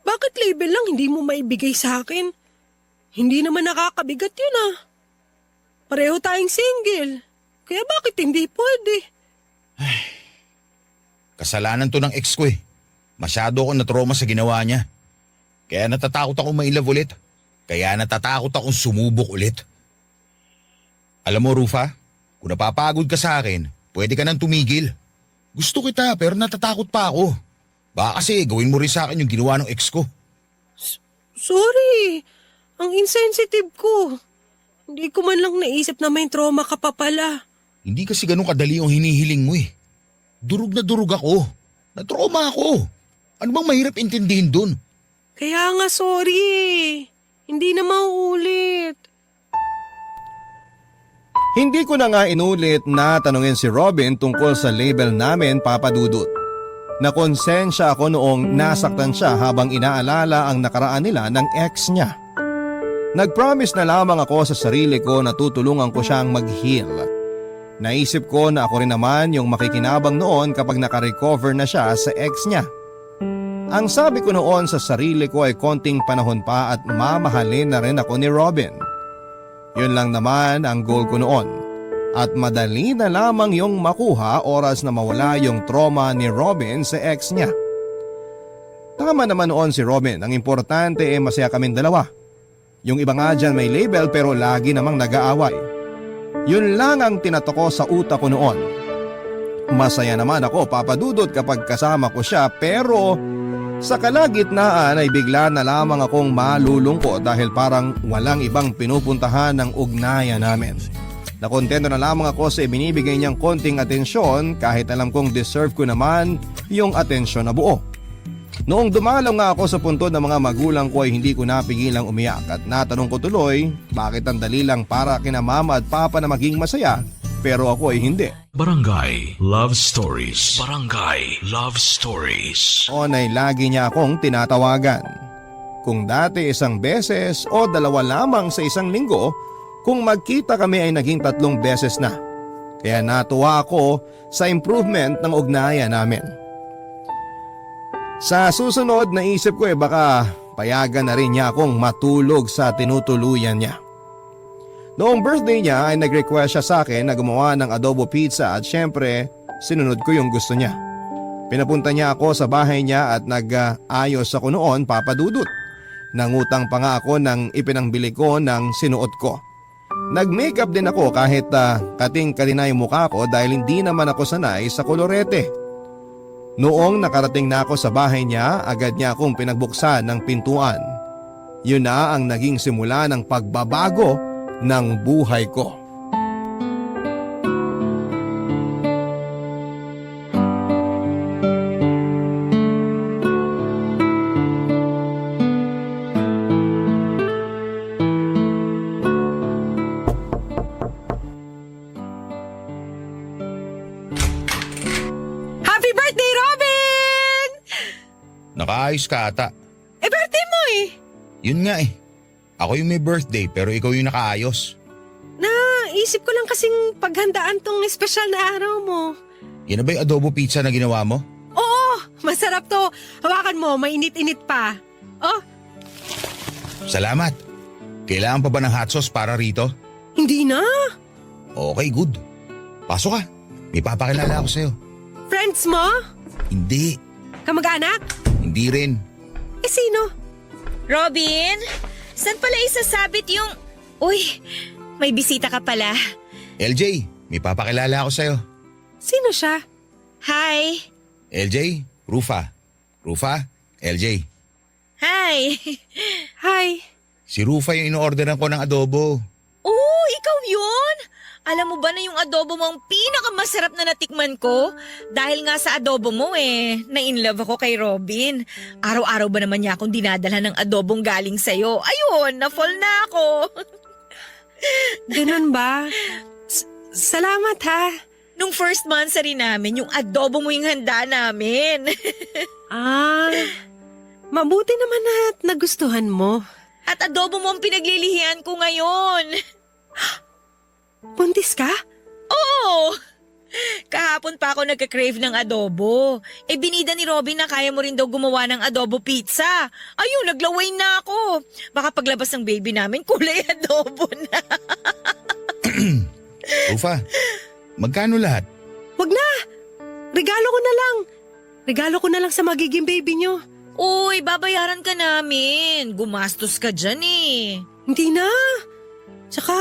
Bakit label lang hindi mo maibigay sa akin? Hindi naman nakakabigat yun ah. Pareho tayong single. Kaya bakit hindi pwede? Kasalanan to ng ex ko eh. Masyado ako na-trauma sa ginawa niya. Kaya natatakot akong mailove ulit. Kaya natatakot akong sumubok ulit. Alam mo, Rufa, kung napapagod ka sa akin, pwede ka nang tumigil. Gusto kita pero natatakot pa ako. Baka kasi gawin mo rin sa akin yung ginawa ng ex ko. Sorry. Ang insensitive ko. Hindi ko man lang naisip na may trauma ka pa pala. Hindi kasi ganun kadali yung hinihiling mo eh. Durog na durog ako. Na-trauma ako. Ano bang mahirap intindihin dun? Kaya nga sorry eh. Hindi na mauulit. Hindi ko na nga inulit na tanungin si Robin tungkol sa label namin, Papa Dudut. Nakonsensya ako noong nasaktan siya habang inaalala ang nakaraan nila ng ex niya. Nag-promise na lamang ako sa sarili ko na tutulungan ko siyang mag-heal. Naisip ko na ako rin naman yung makikinabang noon kapag nakarecover na siya sa ex niya. Ang sabi ko noon sa sarili ko ay konting panahon pa at mamahalin na rin ako ni Robin. Yun lang naman ang goal ko noon. At madali na lamang yung makuha oras na mawala yung trauma ni Robin sa ex niya. Tama naman noon si Robin, ang importante ay masaya kaming dalawa. Yung iba nga dyan may label pero lagi namang nag-aaway. Yun lang ang tinatoko sa utak ko noon. Masaya naman ako, Papa Dudut, kapag kasama ko siya pero sa kalagitnaan ay bigla na lamang akong malulungkot dahil parang walang ibang pinupuntahan ng ugnayan namin. Nakontento na lamang ako sa ibinibigay niyang konting atensyon kahit alam kong deserve ko naman yung atensyon na buo. Noong dumalaw nga ako sa puntod ng mga magulang ko ay hindi ko napigilang umiyak at natanong ko tuloy bakit ang dali lang para kina mama at papa na maging masaya pero ako ay hindi. Barangay Love Stories. Barangay Love Stories. O ay lagi niya akong tinatawagan. Kung dati isang beses o dalawa lamang sa isang linggo, kung magkita kami ay naging 3 beses na. Kaya natuwa ako sa improvement ng ugnayan namin. Sa susunod naisip ko baka payagan na rin niya akong matulog sa tinutuluyan niya. Noong birthday niya ay nag-request siya sa akin na gumawa ng adobo pizza at syempre sinunod ko yung gusto niya. Pinapunta niya ako sa bahay niya at nag-ayos ako noon, Papa Dudut. Nangutang pa nga ako ng ipinangbili ko ng sinuot ko. Nag-makeup din ako kahit kating-kalina yung mukha ko dahil hindi naman ako sanay sa kolorete. Noong nakarating na ako sa bahay niya, agad niya akong pinagbuksan ng pintuan. Yun na ang naging simula ng pagbabago ng buhay ko. Happy birthday, Robin! Nakaayos ka ata. Birthday mo eh. Yun nga eh. Ako yung may birthday pero ikaw yung nakaayos. Naisip ko lang kasing paghandaan tong espesyal na araw mo. Yan na ba yung adobo pizza na ginawa mo? Oo, masarap to. Hawakan mo, mainit-init pa. Oh, Salamat. Kailangan pa ba ng hot sauce para rito? hindi na. Okay, good. Pasok ka. May papakilala ako sa'yo. Friends mo? Hindi. Kamag-anak? Hindi rin. Eh sino? Robin, saan pala isasabit yung... Uy, may bisita ka pala. LJ, may papakilala ako sa'yo. Sino siya? Hi. LJ, Rufa. Rufa, LJ. Hi. Hi. Si Rufa yung ino-orderan ko ng adobo. Oh, ikaw yun? Alam mo ba na yung adobo mo ang pinakamasarap na natikman ko? Dahil nga sa adobo mo na-inlove ako kay Robin. Araw-araw ba naman niya akong dinadala ng adobong galing sa'yo? Ayun, na-fall na ako. Ganun ba? Salamat ha. Nung first monthsary namin, yung adobo mo yung handa namin. Mabuti naman at nagustuhan mo. At adobo mo ang pinaglilihian ko ngayon. Buntis ka? Oo! Kahapon pa ako nagka-crave ng adobo. Binida ni Robin na kaya mo rin daw gumawa ng adobo pizza. Ayun, naglaway na ako. Baka paglabas ng baby namin, kulay adobo na. Rufa, magkano lahat? Wag na! Regalo ko na lang. Regalo ko na lang sa magiging baby nyo. Uy, babayaran ka namin. Gumastos ka dyan eh. Hindi na. Tsaka,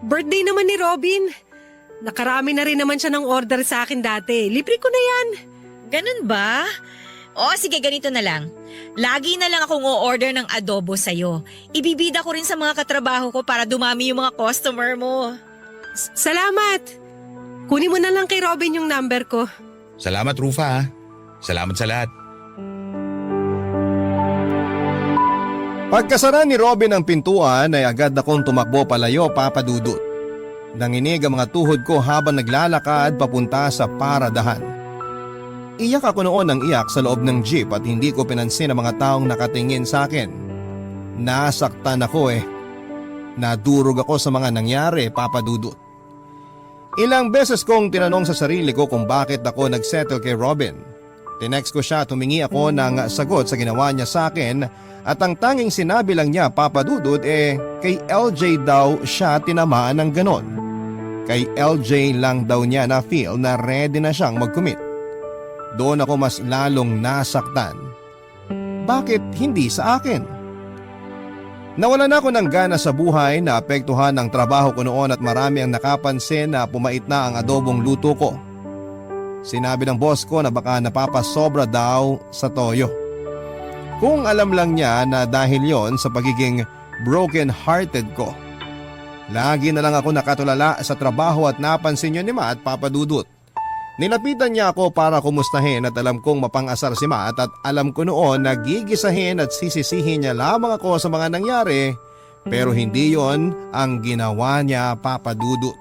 birthday naman ni Robin. Nakarami na rin naman siya ng order sa akin dati. Libre ko na yan. Ganun ba? O sige, ganito na lang. Lagi na lang akong o-order ng adobo sa'yo. Ibibida ko rin sa mga katrabaho ko para dumami yung mga customer mo. Salamat. Kunin mo na lang kay Robin yung number ko. Salamat, Rufa ha. Salamat sa lahat. Pagkasara ni Robin ang pintuan ay agad akong tumakbo palayo, Papa Dudut. Nanginig ang mga tuhod ko habang naglalakad papunta sa paradahan. Iyak ako noon ng iyak sa loob ng jeep at hindi ko pinansin ang mga taong nakatingin sa akin. Nasaktan ako Nadurog ako sa mga nangyari, Papa Dudut. Ilang beses kong tinanong sa sarili ko kung bakit ako nagsettle kay Robin. Tinext ko siya, tumingi ako ng sagot sa ginawa niya sa akin at ang tanging sinabi lang niya, Papa Dudut, kay LJ daw siya tinamaan ng ganon. Kay LJ lang daw niya na feel na ready na siyang mag-commit. Doon ako mas lalong nasaktan. Bakit hindi sa akin? Nawalan ako ng gana sa buhay, naapektuhan ng trabaho ko noon at marami ang nakapansin na pumait na ang adobong luto ko. Sinabi ng boss ko na baka napapasobra daw sa toyo. Kung alam lang niya na dahil yon sa pagiging broken-hearted ko. Lagi na lang ako nakatulala sa trabaho at napansin yun ni Ma at Papa Dudut. Nilapitan niya ako para kumustahin at alam kong mapang-asar si Ma at alam ko noon na gigisahin at sisisihin niya lamang ako sa mga nangyari pero hindi yon ang ginawa niya, Papa Dudut.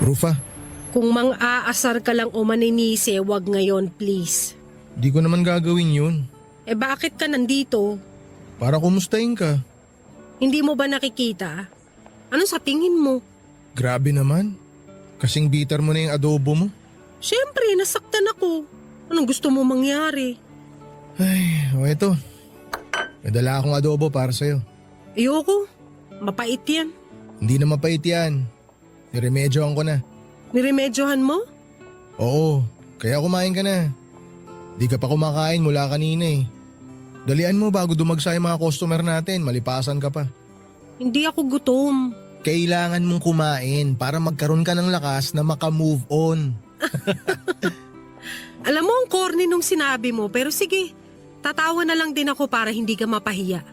Rufa, Kung mang-aasar ka lang o maninise, wag ngayon please. di ko naman gagawin yun. Bakit ka nandito? Para kumustahin ka. Hindi mo ba nakikita? Ano sa tingin mo? Grabe naman. Kasing bitter mo na yung adobo mo. Siyempre, nasaktan ako. Anong gusto mo mangyari? Ay, eto. May dala akong adobo para sa'yo. Ayoko. Mapait yan. Hindi na mapait yan. Niremedyohan ko na. Niremedyohan mo? Oo, kaya kumain ka na. Di ka pa kumakain mula kanina. Dalian mo bago dumagsa yung mga customer natin, malipasan ka pa. Hindi ako gutom. Kailangan mong kumain para magkaroon ka ng lakas na maka-move on. Alam mo ang corny nung sinabi mo, pero sige, tatawa na lang din ako para hindi ka mapahiya.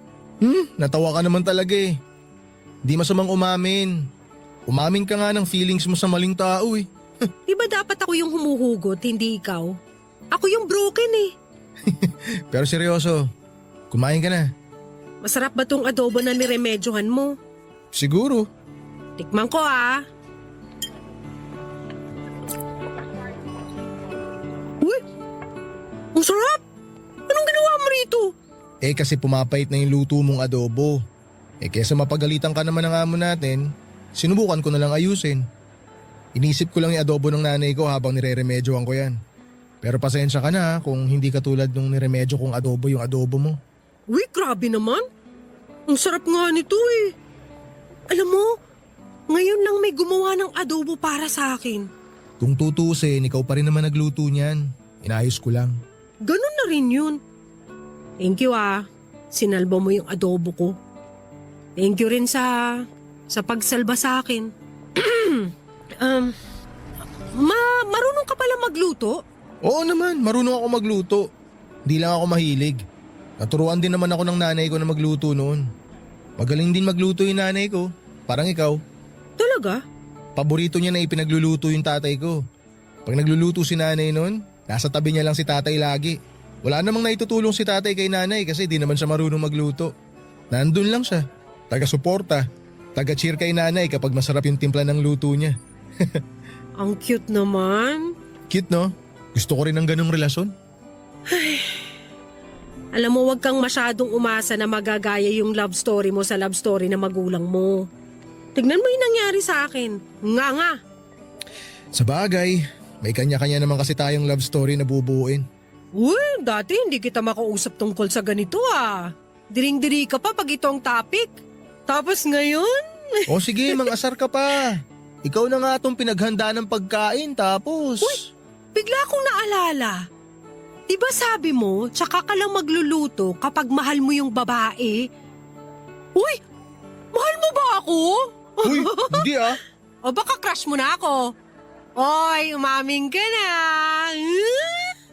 Natawa ka naman talaga eh. Di masamang umamin. Umamin ka nga ng feelings mo sa maling tao eh. Di ba dapat ako yung humuhugot, hindi ikaw? Ako yung broken eh. Pero seryoso, kumain ka na. Masarap ba tong adobo na niremedyohan mo? Siguro. Tikman ko ah. Uy! Ang sarap! Anong ginawa mo rito? Kasi pumapait na yung luto mong adobo. Kesa mapagalitan ka naman ng amo natin, sinubukan ko na lang ayusin. Inisip ko lang yung adobo ng nanay ko habang nire-remedyoan ko yan. Pero pasensya ka na kung hindi katulad nung niremedyo kong adobo yung adobo mo. Uy, grabe naman. Ang sarap nga nito eh. Alam mo, ngayon lang may gumawa ng adobo para sa akin. Kung tutusin, ikaw pa rin naman nagluto niyan. Inayos ko lang. Ganun na rin yun. Thank you ah. Sinalba mo yung adobo ko. Thank you rin sa pagsalba sa akin. Marunong ka pala magluto? Oo naman, marunong ako magluto. Hindi lang ako mahilig. Naturuan din naman ako ng nanay ko na magluto noon. Magaling din magluto yung nanay ko. Parang ikaw. Talaga? Paborito niya na ipinagluluto yung tatay ko. Pag nagluluto si nanay noon, nasa tabi niya lang si tatay lagi. Wala namang naitutulong si tatay kay nanay kasi di naman siya marunong magluto. Nandun lang siya. Taga-suporta. Taga-cheer kay nanay kapag masarap yung timpla ng luto niya. Ang cute naman. Cute no? Gusto ko rin ng ganong relasyon. Alam mo, wag kang masyadong umasa na magagaya yung love story mo sa love story na magulang mo. Tignan mo yung nangyari sa akin. Nga. Sa bagay, may kanya-kanya naman kasi tayong love story na bubuuin. Uy, dati hindi kita makausap tungkol sa ganito ah. Diring-diri ka pa pag ito ang topic. Tapos ngayon? O sige, mang-asar ka pa. Ikaw na nga itong pinaghanda ng pagkain tapos… Uy! Bigla akong naalala. Diba sabi mo, tsaka ka lang magluluto kapag mahal mo yung babae? Uy! Mahal mo ba ako? Uy, hindi ah. O baka crush mo na ako? Oy, umaming ka na.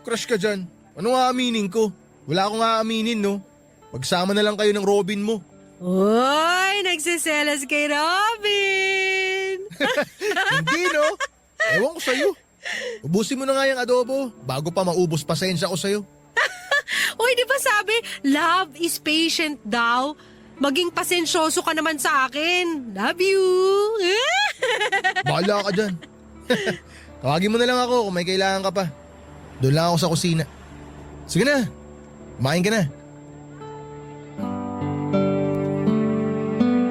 Crush ka dyan. Ano aaminin ko? Wala akong aaminin no. Magsama na lang kayo ng Robin mo. Oy, nagsiselos kay Robin. Hindi no. Ewan ko sa'yo. Ubusin mo na nga yung adobo bago pa maubos pasensya ko sa'yo. Uy, di ba sabi, love is patient daw? Maging pasensyoso ka naman sa akin. Love you. Bahala ka dyan. Tawagin mo na lang ako kung may kailangan ka pa. Doon lang ako sa kusina. Sige na, kumain ka na.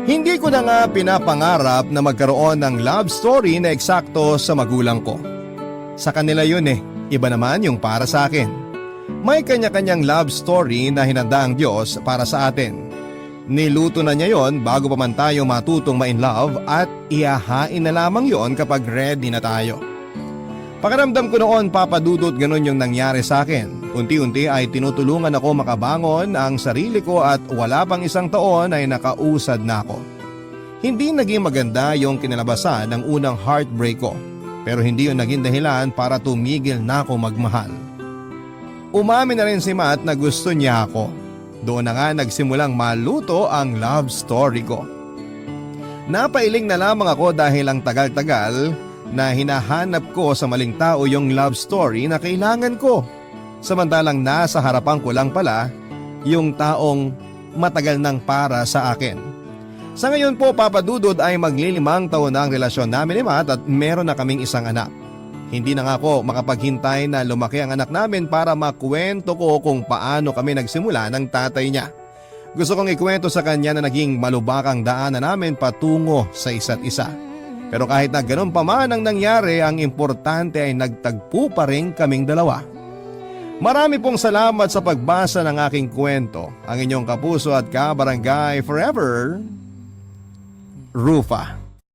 Hindi ko na nga pinapangarap na magkaroon ng love story na eksakto sa magulang ko. Sa kanila yun iba naman yung para sa akin. May kanya-kanyang love story na hinanda ang Diyos para sa atin. Niluto na niya yon bago pa man tayo matutong ma-in love at ihahain na lamang yon kapag ready na tayo. Pakiramdam ko noon, Papa Dudut, ganun yung nangyari sa akin. Unti-unti ay tinutulungan ako makabangon ang sarili ko at wala pang isang taon ay nakausad na ako. Hindi naging maganda yung kinalabasan ng unang heartbreak ko, pero hindi yun naging dahilan para tumigil na ako magmahal. Umamin na rin si Matt na gusto niya ako. Doon na nga nagsimulang maluto ang love story ko. Napailing na lamang ako dahil ang tagal-tagal na hinahanap ko sa maling tao yung love story na kailangan ko. Samantalang nasa harapan ko lang pala yung taong matagal nang para sa akin. Sa ngayon po, Papa Dudod, ay maglilimang taon na ang relasyon namin ni Matt at meron na kaming isang anak. Hindi na nga ako makapaghintay na lumaki ang anak namin para makwento ko kung paano kami nagsimula ng tatay niya. Gusto kong ikwento sa kanya na naging malubakang daanan namin patungo sa isa't isa. Pero kahit na ganun pa man ang nangyari, ang importante ay nagtagpo pa rin kaming dalawa. Marami pong salamat sa pagbasa ng aking kwento. Ang inyong kapuso at kabarangay forever, Rufa.